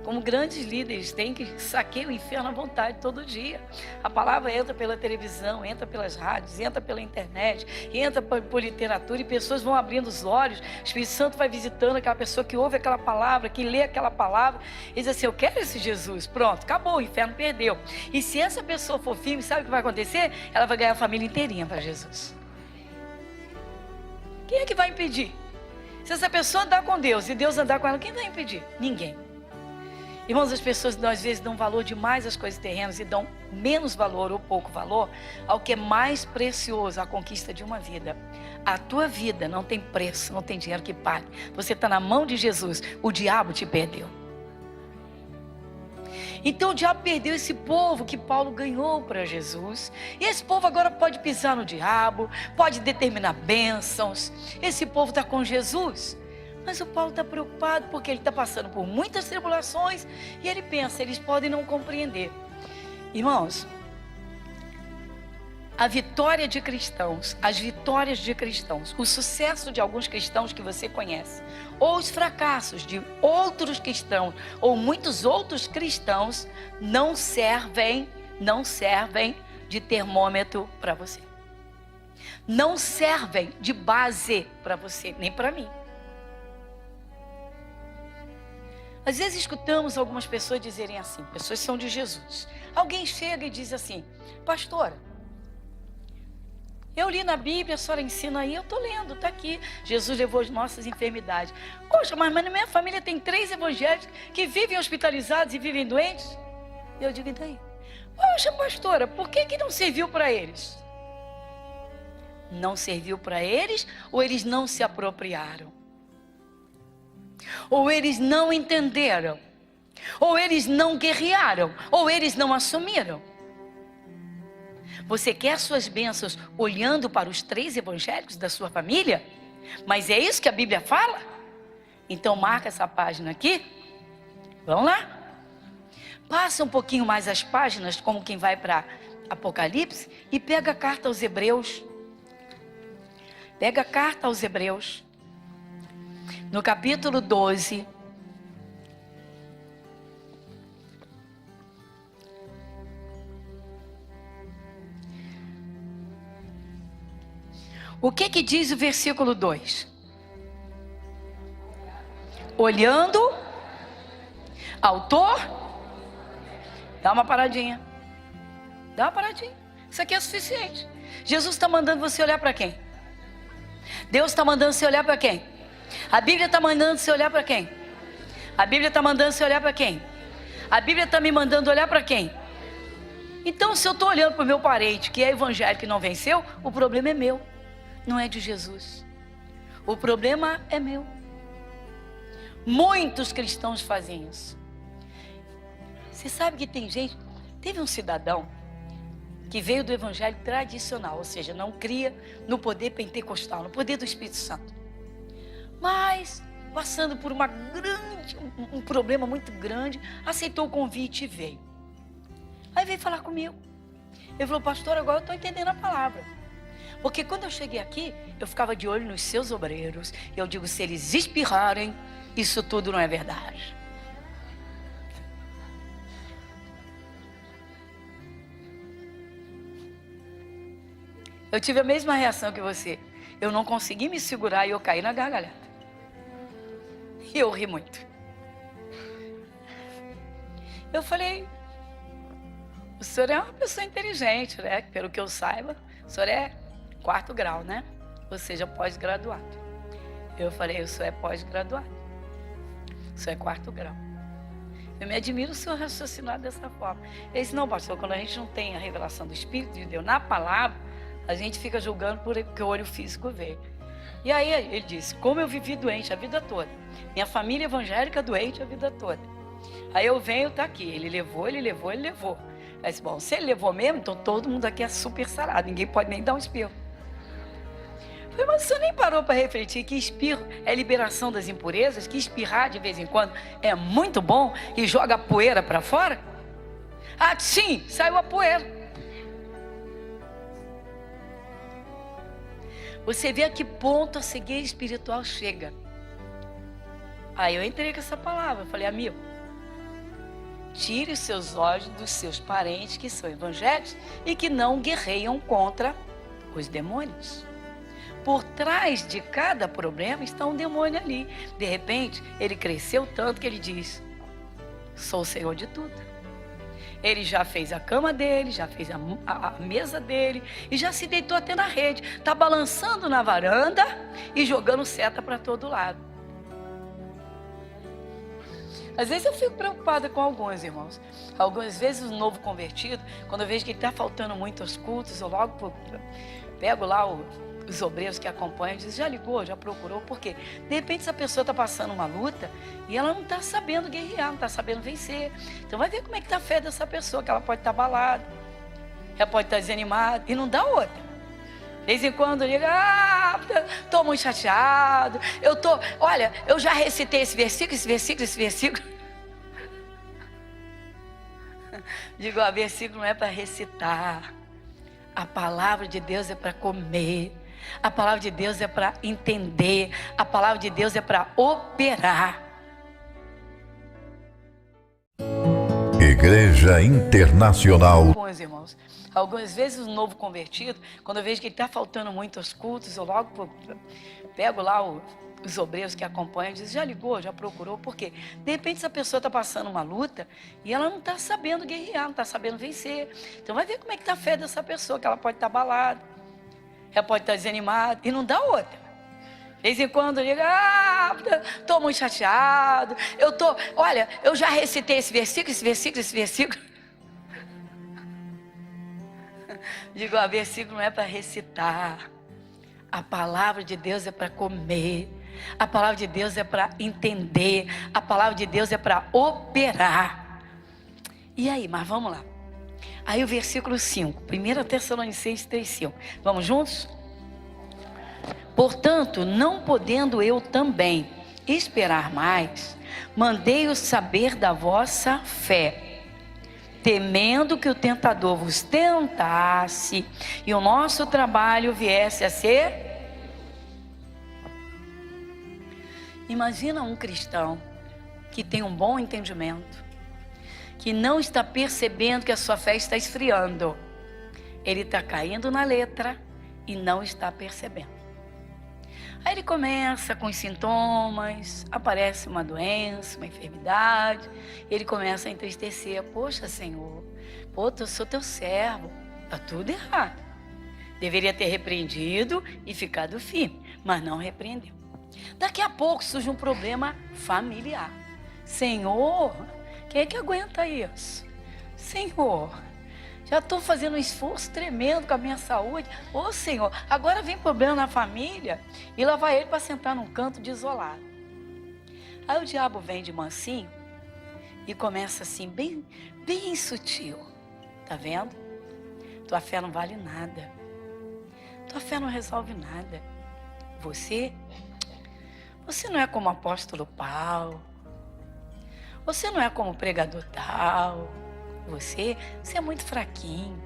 Como grandes líderes têm que saquear o inferno à vontade todo dia. A palavra entra pela televisão, entra pelas rádios, entra pela internet, entra por literatura e pessoas vão abrindo os olhos. O Espírito Santo vai visitando aquela pessoa que ouve aquela palavra, que lê aquela palavra e diz assim: eu quero esse Jesus. Pronto, acabou, o inferno perdeu. E se essa pessoa for firme, sabe o que vai acontecer? Ela vai ganhar a família inteirinha para Jesus. Quem é que vai impedir? Se essa pessoa andar com Deus e Deus andar com ela, quem vai impedir? Ninguém. Irmãos, as pessoas às vezes dão valor demais às coisas terrenas e dão menos valor ou pouco valor ao que é mais precioso, a conquista de uma vida. A tua vida não tem preço, não tem dinheiro que pague. Você está na mão de Jesus, o diabo te perdeu. Então o diabo perdeu esse povo que Paulo ganhou para Jesus. E esse povo agora pode pisar no diabo, pode determinar bênçãos. Esse povo está com Jesus. Mas o Paulo está preocupado porque ele está passando por muitas tribulações e ele pensa, eles podem não compreender. Irmãos, a vitória de cristãos, as vitórias de cristãos, o sucesso de alguns cristãos que você conhece, ou os fracassos de outros cristãos, ou muitos outros cristãos, não servem de termômetro para você. Não servem de base para você, nem para mim. Às vezes escutamos algumas pessoas dizerem assim, pessoas são de Jesus. Alguém chega e diz assim: pastora, eu li na Bíblia, a senhora ensina aí, eu estou lendo, está aqui. Jesus levou as nossas enfermidades. Poxa, mas na minha família tem 3 evangélicos que vivem hospitalizados e vivem doentes. E eu digo, e daí? Poxa, pastora, por que não serviu para eles? Não serviu para eles ou eles não se apropriaram? Ou eles não entenderam, ou eles não guerrearam, ou eles não assumiram. Você quer suas bênçãos olhando para os 3 evangélicos da sua família? Mas é isso que a Bíblia fala? Então marca essa página aqui. Vamos lá. Passa um pouquinho mais as páginas, como quem vai para Apocalipse, e pega a carta aos Hebreus. Pega a carta aos Hebreus. No capítulo 12, o que diz o versículo 2? Olhando, autor, dá uma paradinha. Isso aqui é suficiente. Jesus está mandando você olhar para quem? Deus está mandando você olhar para quem? A Bíblia está mandando você olhar para quem? A Bíblia está mandando você olhar para quem? A Bíblia está me mandando olhar para quem? Então, se eu estou olhando para o meu parente, que é evangélico e não venceu, o problema é meu, não é de Jesus. O problema é meu. Muitos cristãos fazem isso. Você sabe que tem gente... Teve um cidadão que veio do evangelho tradicional, ou seja, não cria no poder pentecostal, no poder do Espírito Santo. Mas, passando por um problema muito grande, aceitou o convite e veio. Aí veio falar comigo. Ele falou, pastor, agora eu estou entendendo a palavra. Porque quando eu cheguei aqui, eu ficava de olho nos seus obreiros. E eu digo, se eles espirrarem, isso tudo não é verdade. Eu tive a mesma reação que você. Eu não consegui me segurar e eu caí na gargalhada. E eu ri muito. Eu falei, o senhor é uma pessoa inteligente, né? Pelo que eu saiba, o senhor é 4º grau, né? Ou seja, pós-graduado. Eu falei, o senhor é pós-graduado. O senhor é 4º grau. Eu me admiro o senhor raciocinar dessa forma. Ele disse, não, pastor, quando a gente não tem a revelação do Espírito de Deus na palavra, a gente fica julgando porque o olho físico vê. E aí ele disse, como eu vivi doente a vida toda, minha família evangélica doente a vida toda. Aí eu venho, tá aqui, ele levou. Aí disse, bom, se ele levou mesmo, então todo mundo aqui é super sarado, ninguém pode nem dar um espirro. Falei, mas você nem parou para refletir que espirro é liberação das impurezas, que espirrar de vez em quando é muito bom e joga a poeira para fora? Ah, sim, saiu a poeira. Você vê a que ponto a cegueira espiritual chega. Aí eu entrei com essa palavra, eu falei, amigo, tire os seus olhos dos seus parentes que são evangélicos e que não guerreiam contra os demônios. Por trás de cada problema está um demônio ali. De repente, ele cresceu tanto que ele diz, sou o Senhor de tudo. Ele já fez a cama dele, já fez a mesa dele e já se deitou até na rede. Está balançando na varanda e jogando seta para todo lado. Às vezes eu fico preocupada com alguns irmãos. Algumas vezes o novo convertido, quando eu vejo que ele está faltando muito aos cultos, eu logo pego lá os obreiros que acompanham e diz, já ligou, já procurou, por quê? De repente essa pessoa está passando uma luta e ela não está sabendo guerrear, não está sabendo vencer. Então vai ver como é que está a fé dessa pessoa, que ela pode estar abalada, ela pode estar desanimada e não dá outra. De vez em quando liga, estou muito chateado, olha, eu já recitei esse versículo. Digo, o versículo não é para recitar, a palavra de Deus é para comer. A palavra de Deus é para entender. A palavra de Deus é para operar. Igreja Internacional. Bons irmãos, algumas vezes o novo convertido, quando eu vejo que ele está faltando muito aos cultos, eu logo pego lá os obreiros que acompanham e diz, já ligou, já procurou, por quê? De repente essa pessoa está passando uma luta e ela não está sabendo guerrear, não está sabendo vencer. Então vai ver como é que está a fé dessa pessoa, que ela pode estar abalada, ela pode estar desanimada e não dá outra. De vez em quando liga, estou muito chateado, olha, eu já recitei esse versículo. Digo, o versículo não é para recitar, a palavra de Deus é para comer. A palavra de Deus é para entender. A palavra de Deus é para operar. E aí, mas vamos lá. Aí o versículo 5, 1 Tessalonicenses 3:5. Vamos juntos? Portanto, não podendo eu também esperar mais, mandei-os saber da vossa fé, temendo que o tentador vos tentasse e o nosso trabalho viesse a ser... Imagina um cristão que tem um bom entendimento, que não está percebendo que a sua fé está esfriando. Ele está caindo na letra e não está percebendo. Aí ele começa com os sintomas, aparece uma doença, uma enfermidade, ele começa a entristecer. Poxa, Senhor, eu sou teu servo, está tudo errado. Deveria ter repreendido e ficado firme, mas não repreendeu. Daqui a pouco surge um problema familiar. Senhor, quem é que aguenta isso? Senhor, já estou fazendo um esforço tremendo com a minha saúde. Ô Senhor, agora vem problema na família e lá vai ele para sentar num canto de isolado. Aí o diabo vem de mansinho e começa assim, bem sutil. Tá vendo? Tua fé não vale nada. Tua fé não resolve nada. Você não é como o apóstolo Paulo. Você não é como o pregador tal. Você é muito fraquinho.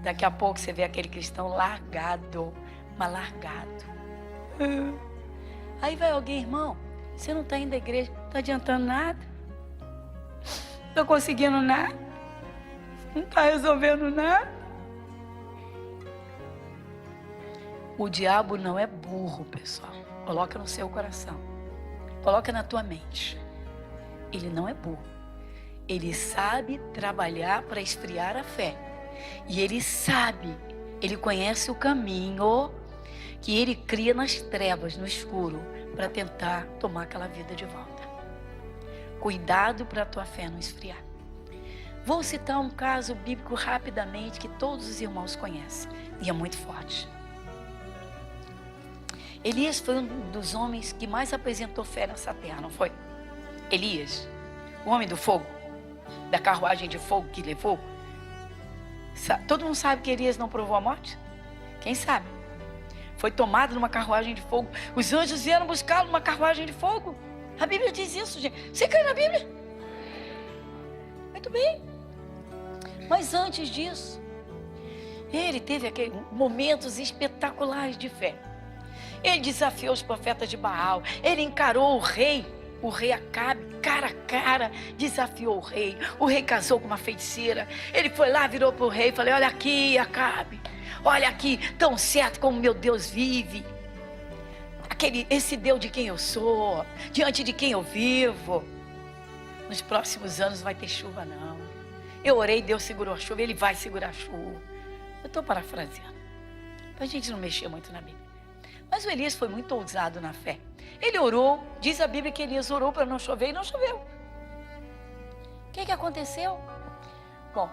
Daqui a pouco você vê aquele cristão largado, mas largado. Aí vai alguém, irmão, você não está indo à igreja, não está adiantando nada. Não está conseguindo nada. Não está resolvendo nada. O diabo não é burro, pessoal. Coloca no seu coração. Coloca na tua mente. Ele não é burro. Ele sabe trabalhar para esfriar a fé. E ele conhece o caminho que ele cria nas trevas, no escuro, para tentar tomar aquela vida de volta. Cuidado para a tua fé não esfriar. Vou citar um caso bíblico rapidamente que todos os irmãos conhecem. E é muito forte. Elias foi um dos homens que mais apresentou fé nessa terra, não foi? Elias, o homem do fogo, da carruagem de fogo que levou. Todo mundo sabe que Elias não provou a morte? Quem sabe? foi tomado numa carruagem de fogo. Os anjos vieram buscá-lo numa carruagem de fogo. A Bíblia diz isso, gente. Você crê na Bíblia? Muito bem. Mas antes disso, ele teve aqueles momentos espetaculares de fé. Ele desafiou os profetas de Baal. Ele encarou o rei Acabe, cara a cara, desafiou o rei. O rei casou com uma feiticeira. Ele foi lá, virou para o rei e falou: olha aqui, Acabe, olha aqui, tão certo como meu Deus vive, esse Deus de quem eu sou, diante de quem eu vivo, nos próximos anos não vai ter chuva não. Eu orei, Deus segurou a chuva, Ele vai segurar a chuva. Eu estou parafraseando, para a gente não mexer muito na Bíblia. Mas o Elias foi muito ousado na fé. Ele orou, diz a Bíblia que Elias orou para não chover e não choveu. O que aconteceu? Bom,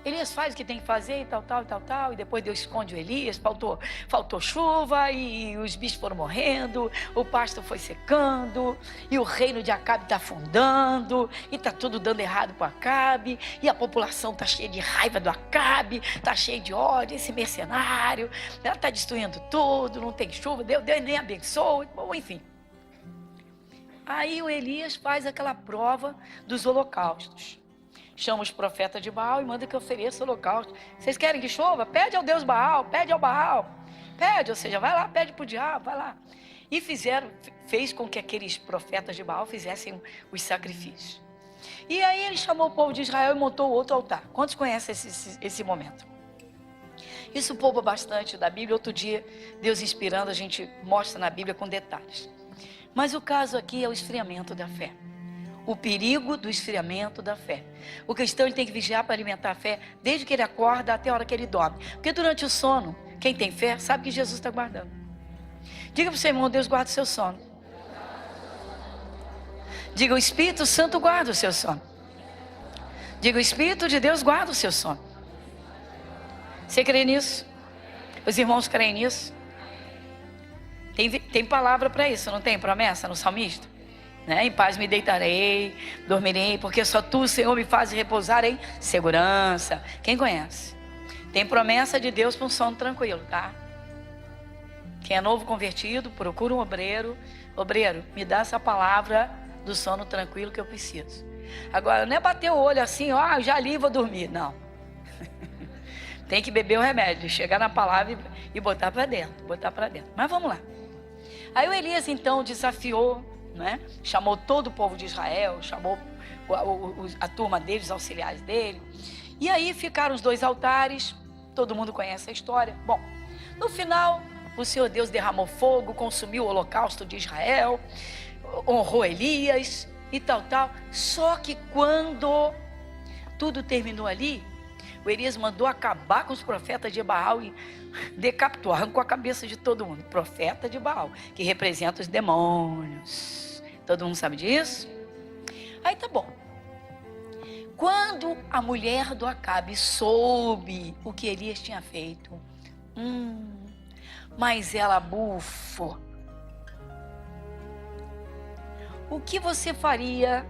Elias faz o que tem que fazer e tal, e depois Deus esconde o Elias, faltou chuva e os bichos foram morrendo, o pasto foi secando e o reino de Acabe está afundando e está tudo dando errado para Acabe e a população está cheia de raiva do Acabe, está cheia de ódio, esse mercenário, ela está destruindo tudo, não tem chuva, Deus nem abençoa, bom, enfim. Aí o Elias faz aquela prova dos holocaustos. Chama os profetas de Baal e manda que ofereça holocausto. Vocês querem que chova? Pede ao Deus Baal, pede ao Baal. Pede, ou seja, vai lá, pede para o diabo, vai lá. E fez com que aqueles profetas de Baal fizessem os sacrifícios. E aí ele chamou o povo de Israel e montou outro altar. Quantos conhecem esse momento? Isso poupa bastante da Bíblia. Outro dia, Deus inspirando, a gente mostra na Bíblia com detalhes. Mas o caso aqui é o esfriamento da fé. O perigo do esfriamento da fé. O cristão ele tem que vigiar para alimentar a fé desde que ele acorda até a hora que ele dorme. Porque durante o sono, quem tem fé sabe que Jesus está guardando. Diga para o seu irmão: Deus guarda o seu sono. Diga: o Espírito Santo guarda o seu sono. Diga: o Espírito de Deus guarda o seu sono. Você crê nisso? Os irmãos creem nisso? Tem palavra para isso, não tem promessa no salmista? Né? Em paz me deitarei, dormirei, porque só Tu, Senhor, me fazes repousar em segurança. Quem conhece? Tem promessa de Deus para um sono tranquilo, tá? Quem é novo convertido, procura um obreiro. Obreiro, me dá essa palavra do sono tranquilo que eu preciso. Agora, não é bater o olho assim, ó, já li, vou dormir. Não. Tem que beber o remédio, chegar na palavra e botar para dentro, Mas vamos lá. Aí o Elias então desafiou, né? Chamou todo o povo de Israel, chamou a turma deles, os auxiliares dele. E aí ficaram os dois altares, todo mundo conhece a história. Bom, no final, o Senhor Deus derramou fogo, consumiu o holocausto de Israel, honrou Elias e tal. Só que quando tudo terminou ali, o Elias mandou acabar com os profetas de Baal e decapitou, arrancou a cabeça de todo mundo. Profeta de Baal, que representa os demônios. Todo mundo sabe disso? Aí tá bom. Quando a mulher do Acabe soube o que Elias tinha feito, mas ela bufou. O que você faria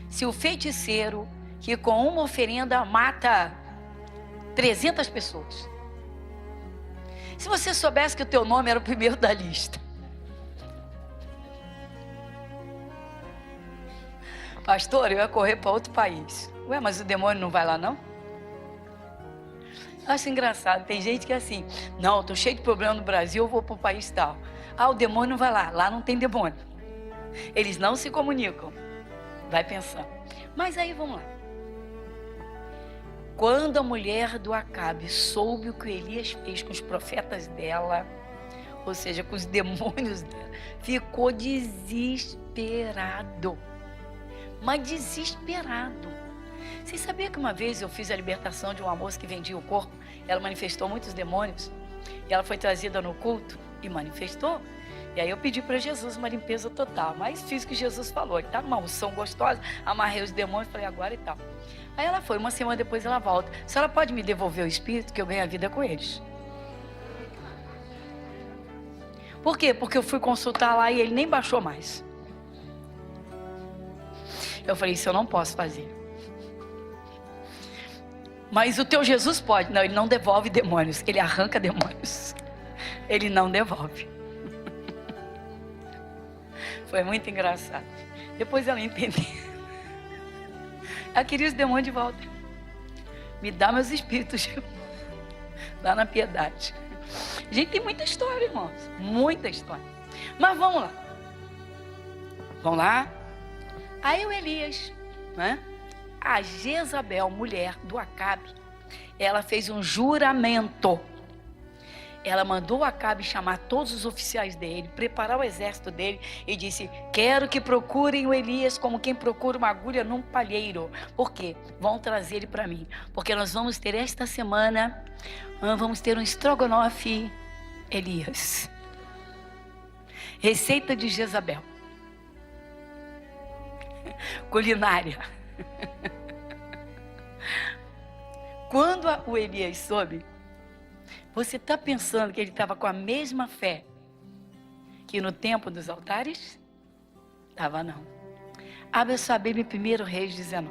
se o feiticeiro, que com uma oferenda mata 300 pessoas, se você soubesse que o teu nome era o primeiro da lista? Pastor, eu ia correr para outro país. Ué, mas o demônio não vai lá não? Acho engraçado, tem gente que é assim: não, estou cheio de problema no Brasil, eu vou para o país tal. Ah, o demônio não vai lá não tem demônio. Eles não se comunicam. Vai pensando. Mas aí vamos lá. Quando a mulher do Acabe soube o que Elias fez com os profetas dela, ou seja, com os demônios dela, ficou desesperado. Mas desesperado. Vocês sabiam que uma vez eu fiz a libertação de uma moça que vendia o corpo? Ela manifestou muitos demônios. E ela foi trazida no culto e manifestou. E aí eu pedi para Jesus uma limpeza total. Mas fiz o que Jesus falou. Tá uma unção gostosa, amarrei os demônios, falei agora e tal. Aí ela foi, uma semana depois ela volta. A senhora pode me devolver o espírito que eu ganho a vida com eles? Por quê? Porque eu fui consultar lá e ele nem baixou mais. Eu falei: isso eu não posso fazer. Mas o teu Jesus pode. Não, ele não devolve demônios, ele arranca demônios. Ele não devolve. Foi muito engraçado. Depois ela entendeu. Ela queria os demônios de volta. Me dá meus espíritos lá na piedade. Gente, tem muita história, irmãos. Muita história. Mas vamos lá. Vamos lá. Aí o Elias, né? A Jezabel, mulher do Acabe, ela fez um juramento. Ela mandou Acabe chamar todos os oficiais dele, preparar o exército dele e disse: quero que procurem o Elias como quem procura uma agulha num palheiro. Por quê? Vão trazer ele para mim. Porque nós vamos ter esta semana, vamos ter um estrogonofe Elias. Receita de Jezabel. Culinária. Quando o Elias soube, você está pensando que ele estava com a mesma fé que no tempo dos altares? Estava não. Abre a sua Bíblia em 1 Reis 19.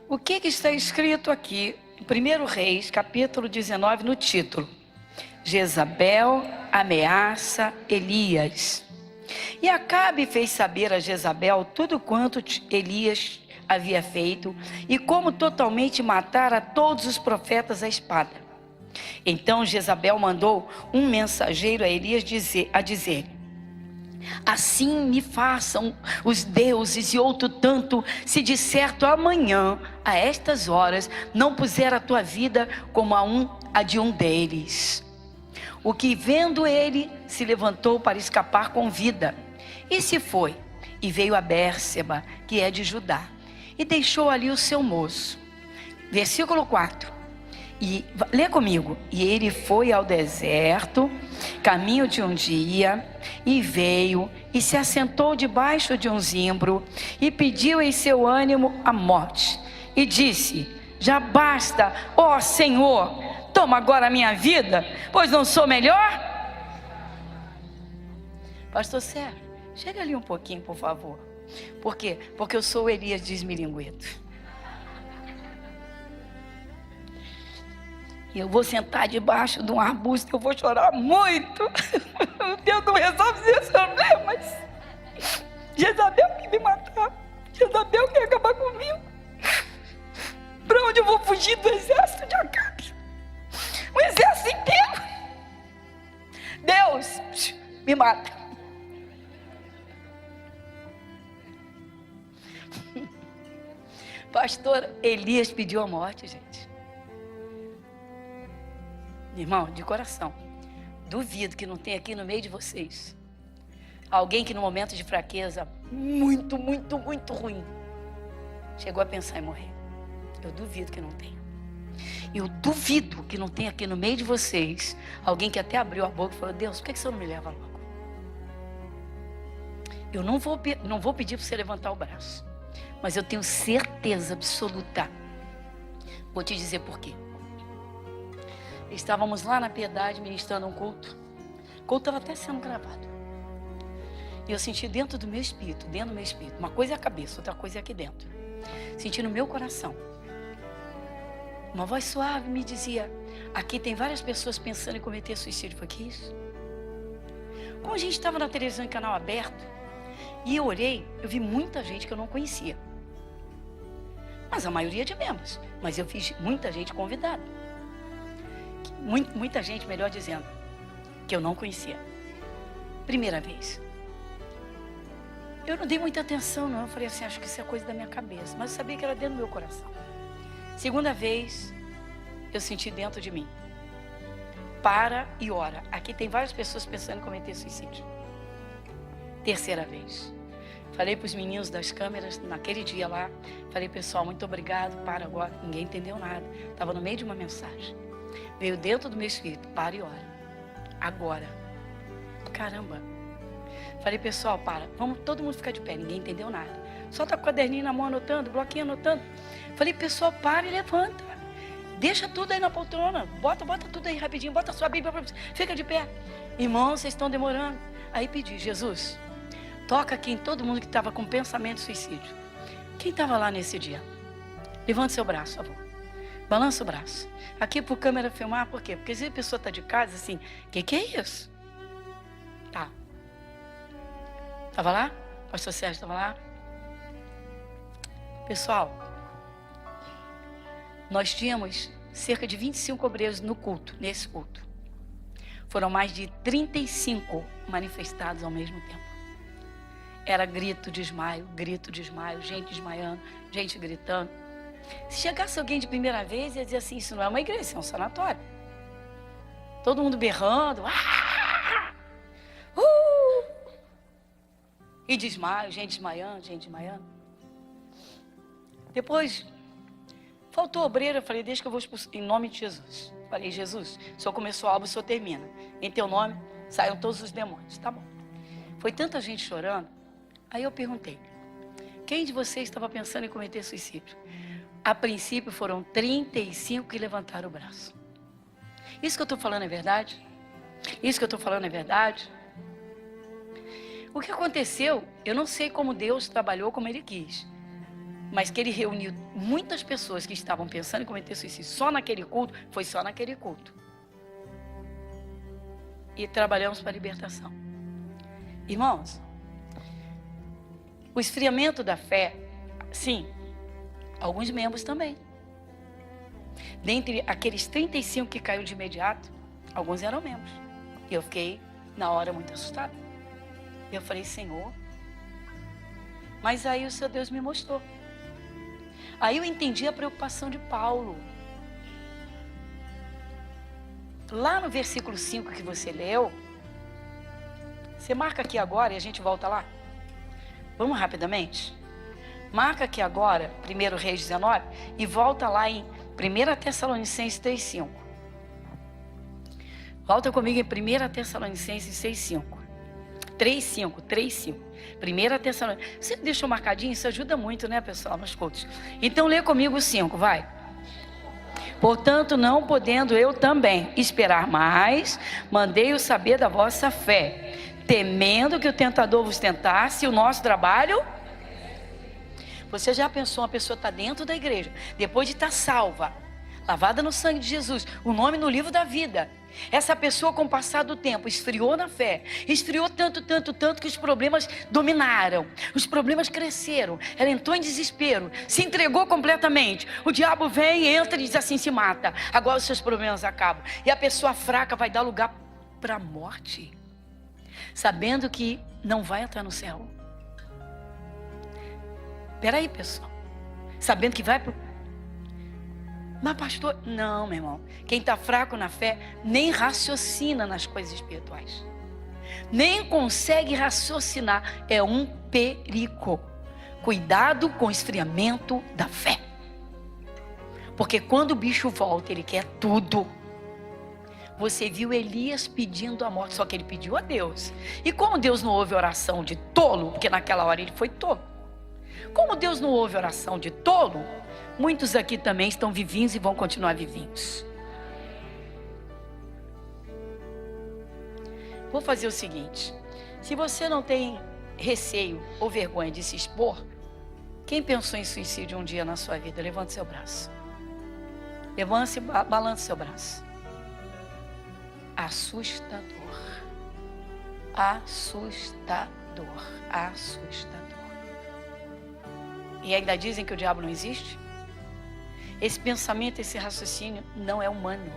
O que está escrito aqui em 1 Reis, capítulo 19, no título? Jezabel ameaça Elias. E Acabe fez saber a Jezabel tudo quanto Elias havia feito e como totalmente matara todos os profetas à espada. Então Jezabel mandou um mensageiro a Elias dizer: assim me façam os deuses e outro tanto, se de certo amanhã, a estas horas, não puser a tua vida como a de um deles. O que vendo ele, se levantou para escapar com vida, e se foi, e veio a Bérseba, que é de Judá, e deixou ali o seu moço. Versículo 4, e lê comigo: e ele foi ao deserto, caminho de um dia, e veio, e se assentou debaixo de um zimbro, e pediu em seu ânimo a morte, e disse: já basta, ó Senhor, toma agora a minha vida, pois não sou melhor. Pastor Sérgio, chega ali um pouquinho, por favor. Por quê? Porque eu sou o Elias desmilinguido. E eu vou sentar debaixo de um arbusto, eu vou chorar muito. Deus não resolve esses problemas. Jezabel quer me matar. Jezabel quer acabar comigo. Para onde eu vou fugir do exército de Acabe? O exército inteiro. Deus, me mata. Pastor Elias pediu a morte, gente. Irmão, de coração, duvido que não tenha aqui no meio de vocês alguém que no momento de fraqueza muito ruim chegou a pensar em morrer. Eu duvido que não tenha. Eu duvido que não tenha aqui no meio de vocês alguém que até abriu a boca e falou: Deus, por que você não me leva logo? Eu não vou pedir para você levantar o braço, mas eu tenho certeza absoluta. Vou te dizer por quê. Estávamos lá na Piedade ministrando um culto. O culto estava até sendo gravado. E eu senti dentro do meu espírito, uma coisa é a cabeça, outra coisa é aqui dentro. Senti no meu coração. Uma voz suave me dizia: aqui tem várias pessoas pensando em cometer suicídio. Foi que isso? Como a gente estava na televisão em canal aberto, e eu olhei, eu vi muita gente que eu não conhecia. Mas a maioria de membros. Mas eu fiz muita gente convidada. Muita gente, melhor dizendo, que eu não conhecia. Primeira vez. Eu não dei muita atenção, não. Eu falei assim: acho que isso é coisa da minha cabeça. Mas eu sabia que era dentro do meu coração. Segunda vez, eu senti dentro de mim: para e ora. Aqui tem várias pessoas pensando em cometer suicídio. Terceira vez, falei para os meninos das câmeras, naquele dia lá, falei: pessoal, muito obrigado, para agora. Ninguém entendeu nada. Estava no meio de uma mensagem. Veio dentro do meu espírito: para e ora. Agora. Caramba. Falei: pessoal, para. Vamos todo mundo ficar de pé. Ninguém entendeu nada. Só tá com o caderninho na mão anotando, bloquinho anotando. Falei: pessoal, para e levanta. Deixa tudo aí na poltrona. Bota tudo aí rapidinho. Bota a sua Bíblia para você. Fica de pé. Irmãos, vocês estão demorando. Aí pedi: Jesus, toca aqui em todo mundo que estava com pensamento de suicídio. Quem estava lá nesse dia? Levante seu braço, por favor. Balança o braço. Aqui pro câmera filmar, por quê? Porque se a pessoa está de casa assim, que é isso? Tá. Estava lá? Pastor Sérgio estava lá? Pessoal, nós tínhamos cerca de 25 obreiros no culto, nesse culto. Foram mais de 35 manifestados ao mesmo tempo. Era grito, desmaio, gente desmaiando, gente gritando. Se chegasse alguém de primeira vez, ia dizer assim, isso não é uma igreja, isso é um sanatório. Todo mundo berrando. E desmaio, gente desmaiando. Depois, faltou obreiro, eu falei, deixa que eu vou expulsar, em nome de Jesus. Falei, Jesus, o Senhor começou a obra, o Senhor termina. Em teu nome, saiam todos os demônios. Tá bom. Foi tanta gente chorando, aí eu perguntei, quem de vocês estava pensando em cometer suicídio? A princípio foram 35 que levantaram o braço. Isso que eu estou falando é verdade? Isso que eu estou falando é verdade? O que aconteceu, eu não sei como Deus trabalhou como Ele quis. Mas que Ele reuniu muitas pessoas que estavam pensando em cometer suicídio só naquele culto, foi só naquele culto. E trabalhamos para a libertação. Irmãos, o esfriamento da fé, sim, alguns membros também. Dentre aqueles 35 que caiu de imediato, alguns eram membros. E eu fiquei, na hora, muito assustada. E eu falei, Senhor, mas aí o seu Deus me mostrou. Aí eu entendi a preocupação de Paulo. Lá no versículo 5 que você leu, você marca aqui agora e a gente volta lá. Vamos rapidamente? Marca aqui agora, 1 Reis 19, e volta lá em 1 Tessalonicenses 3,5. Volta comigo em 1 Tessalonicenses 6,5. 3,5. 1 Tessalonicenses. Você deixou marcadinho? Isso ajuda muito, né, pessoal, nos cultos. Então, lê comigo o 5, vai. Portanto, não podendo eu também esperar mais, mandei-o saber da vossa fé, temendo que o tentador vos tentasse, o nosso trabalho... Você já pensou, uma pessoa está dentro da igreja, depois de estar salva, lavada no sangue de Jesus, o nome no livro da vida. Essa pessoa, com o passar do tempo, esfriou na fé, esfriou tanto que os problemas dominaram, os problemas cresceram, ela entrou em desespero, se entregou completamente. O diabo vem, entra e diz assim, se mata, agora os seus problemas acabam. E a pessoa fraca vai dar lugar para a morte, sabendo que não vai entrar no céu. Peraí, pessoal, sabendo que vai pro... Mas pastor, não, meu irmão, quem está fraco na fé nem raciocina nas coisas espirituais, nem consegue raciocinar, é um perigo. Cuidado com o esfriamento da fé, porque quando o bicho volta, ele quer tudo. Você viu Elias pedindo a morte, só que ele pediu a Deus, e como Deus não ouve oração de tolo, porque naquela hora ele foi tolo, como Deus não ouve oração de tolo, muitos aqui também estão vivinhos e vão continuar vivinhos. Vou fazer o seguinte, se você não tem receio ou vergonha de se expor, quem pensou em suicídio um dia na sua vida, levante seu braço. Levante e balance seu braço. Assustador. Assustador. Assustador. E ainda dizem que o diabo não existe? Esse pensamento, esse raciocínio não é humano.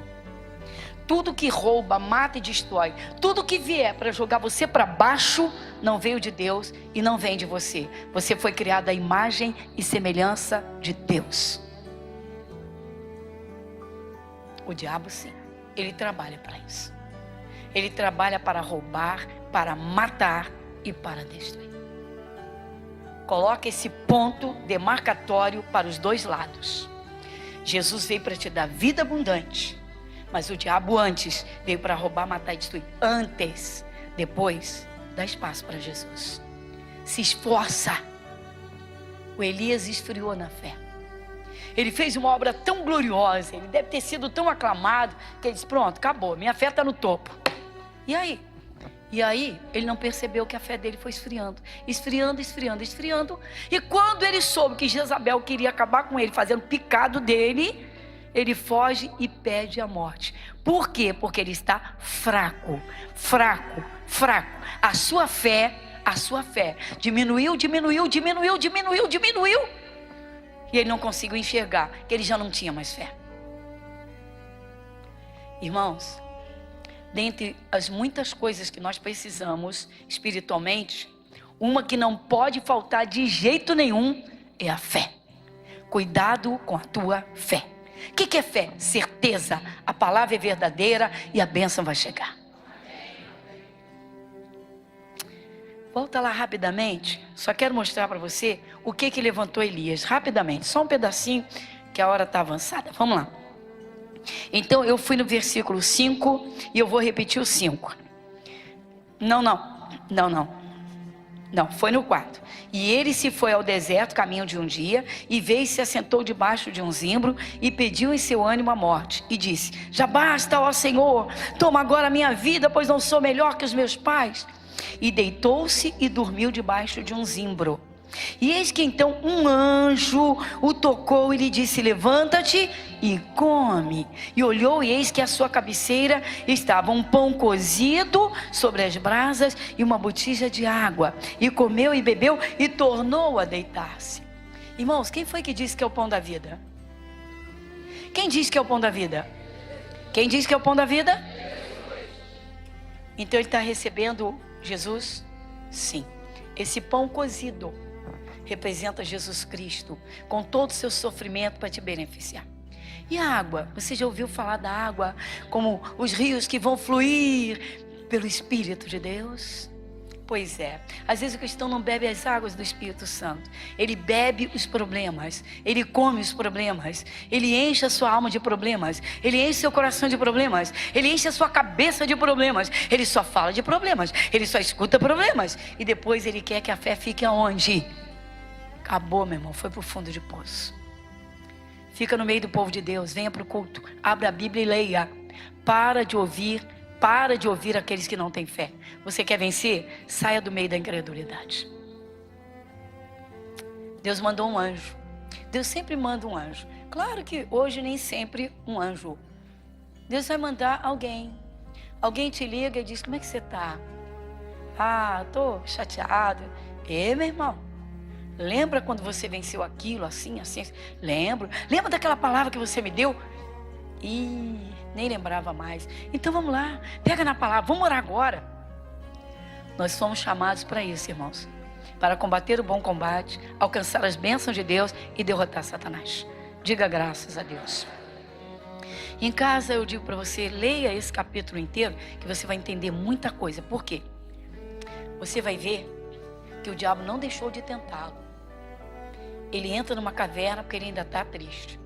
Tudo que rouba, mata e destrói, tudo que vier para jogar você para baixo, não veio de Deus e não vem de você. Você foi criado à imagem e semelhança de Deus. O diabo, sim, ele trabalha para isso. Ele trabalha para roubar, para matar e para destruir. Coloca esse ponto demarcatório para os dois lados. Jesus veio para te dar vida abundante, mas o diabo antes veio para roubar, matar e destruir. Antes, depois, dá espaço para Jesus. Se esforça. O Elias esfriou na fé. Ele fez uma obra tão gloriosa, ele deve ter sido tão aclamado, que ele disse, pronto, acabou, minha fé está no topo. E aí? E aí, ele não percebeu que a fé dele foi esfriando, esfriando, esfriando, esfriando. E quando ele soube que Jezabel queria acabar com ele, fazendo picado dele, ele foge e pede a morte. Por quê? Porque ele está fraco, fraco, fraco. A sua fé diminuiu. E ele não conseguiu enxergar que ele já não tinha mais fé. Irmãos, dentre as muitas coisas que nós precisamos espiritualmente, uma que não pode faltar de jeito nenhum é a fé. Cuidado com a tua fé. O que é fé? Certeza. A palavra é verdadeira e a bênção vai chegar. Volta lá rapidamente. Só quero mostrar para você o que levantou Elias. Rapidamente, só um pedacinho, que a hora está avançada. Vamos lá. Então eu fui no versículo 5 e eu vou repetir o 5. Não, foi no 4. E ele se foi ao deserto, caminho de um dia, e veio e se assentou debaixo de um zimbro, e pediu em seu ânimo a morte, e disse: já basta, ó Senhor, toma agora a minha vida, pois não sou melhor que os meus pais. E deitou-se e dormiu debaixo de um zimbro. E eis que então um anjo o tocou e lhe disse: levanta-te e come. E olhou, e eis que à sua cabeceira estava um pão cozido sobre as brasas e uma botija de água. E comeu e bebeu e tornou a deitar-se. Irmãos, quem foi que disse que é o pão da vida? Quem disse que é o pão da vida? Quem disse que é o pão da vida? Então ele está recebendo Jesus? Sim. Esse pão cozido representa Jesus Cristo, com todo o seu sofrimento para te beneficiar. E a água? Você já ouviu falar da água como os rios que vão fluir pelo Espírito de Deus? Pois é, às vezes o cristão não bebe as águas do Espírito Santo. Ele bebe os problemas, ele come os problemas, ele enche a sua alma de problemas, ele enche seu coração de problemas, ele enche a sua cabeça de problemas. Ele só fala de problemas, ele só escuta problemas. E depois ele quer que a fé fique aonde? Acabou, meu irmão, foi para o fundo de poço. Fica no meio do povo de Deus, venha para o culto, abra a Bíblia e leia. Para de ouvir aqueles que não têm fé. Você quer vencer? Saia do meio da incredulidade. Deus mandou um anjo. Deus sempre manda um anjo. Claro que hoje nem sempre um anjo. Deus vai mandar alguém. Alguém te liga e diz: como é que você está? Ah, estou chateado. Meu irmão, lembra quando você venceu aquilo, assim, assim? Lembro. Lembra daquela palavra que você me deu? Nem lembrava mais. Então vamos lá, pega na palavra, vamos orar agora. Nós somos chamados para isso, irmãos, para combater o bom combate, alcançar as bênçãos de Deus e derrotar Satanás. Diga graças a Deus. Em casa eu digo para você, leia esse capítulo inteiro, que você vai entender muita coisa. Por quê? Você vai ver que o diabo não deixou de tentá-lo. Ele entra numa caverna porque ele ainda está triste.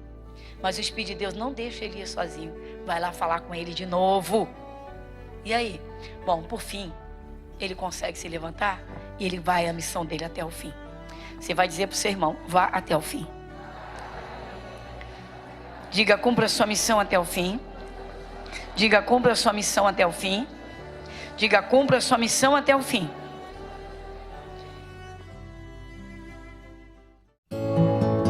Mas o Espírito de Deus não deixa ele ir sozinho. Vai lá falar com ele de novo. E aí? Bom, por fim, ele consegue se levantar e ele vai à missão dele até o fim. Você vai dizer para o seu irmão: vá até o fim. Diga: cumpra a sua missão até o fim. Diga: cumpra a sua missão até o fim. Diga: cumpra a sua missão até o fim.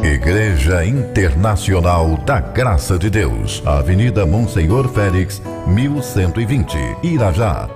Igreja Internacional da Graça de Deus, Avenida Monsenhor Félix, 1120, Irajá.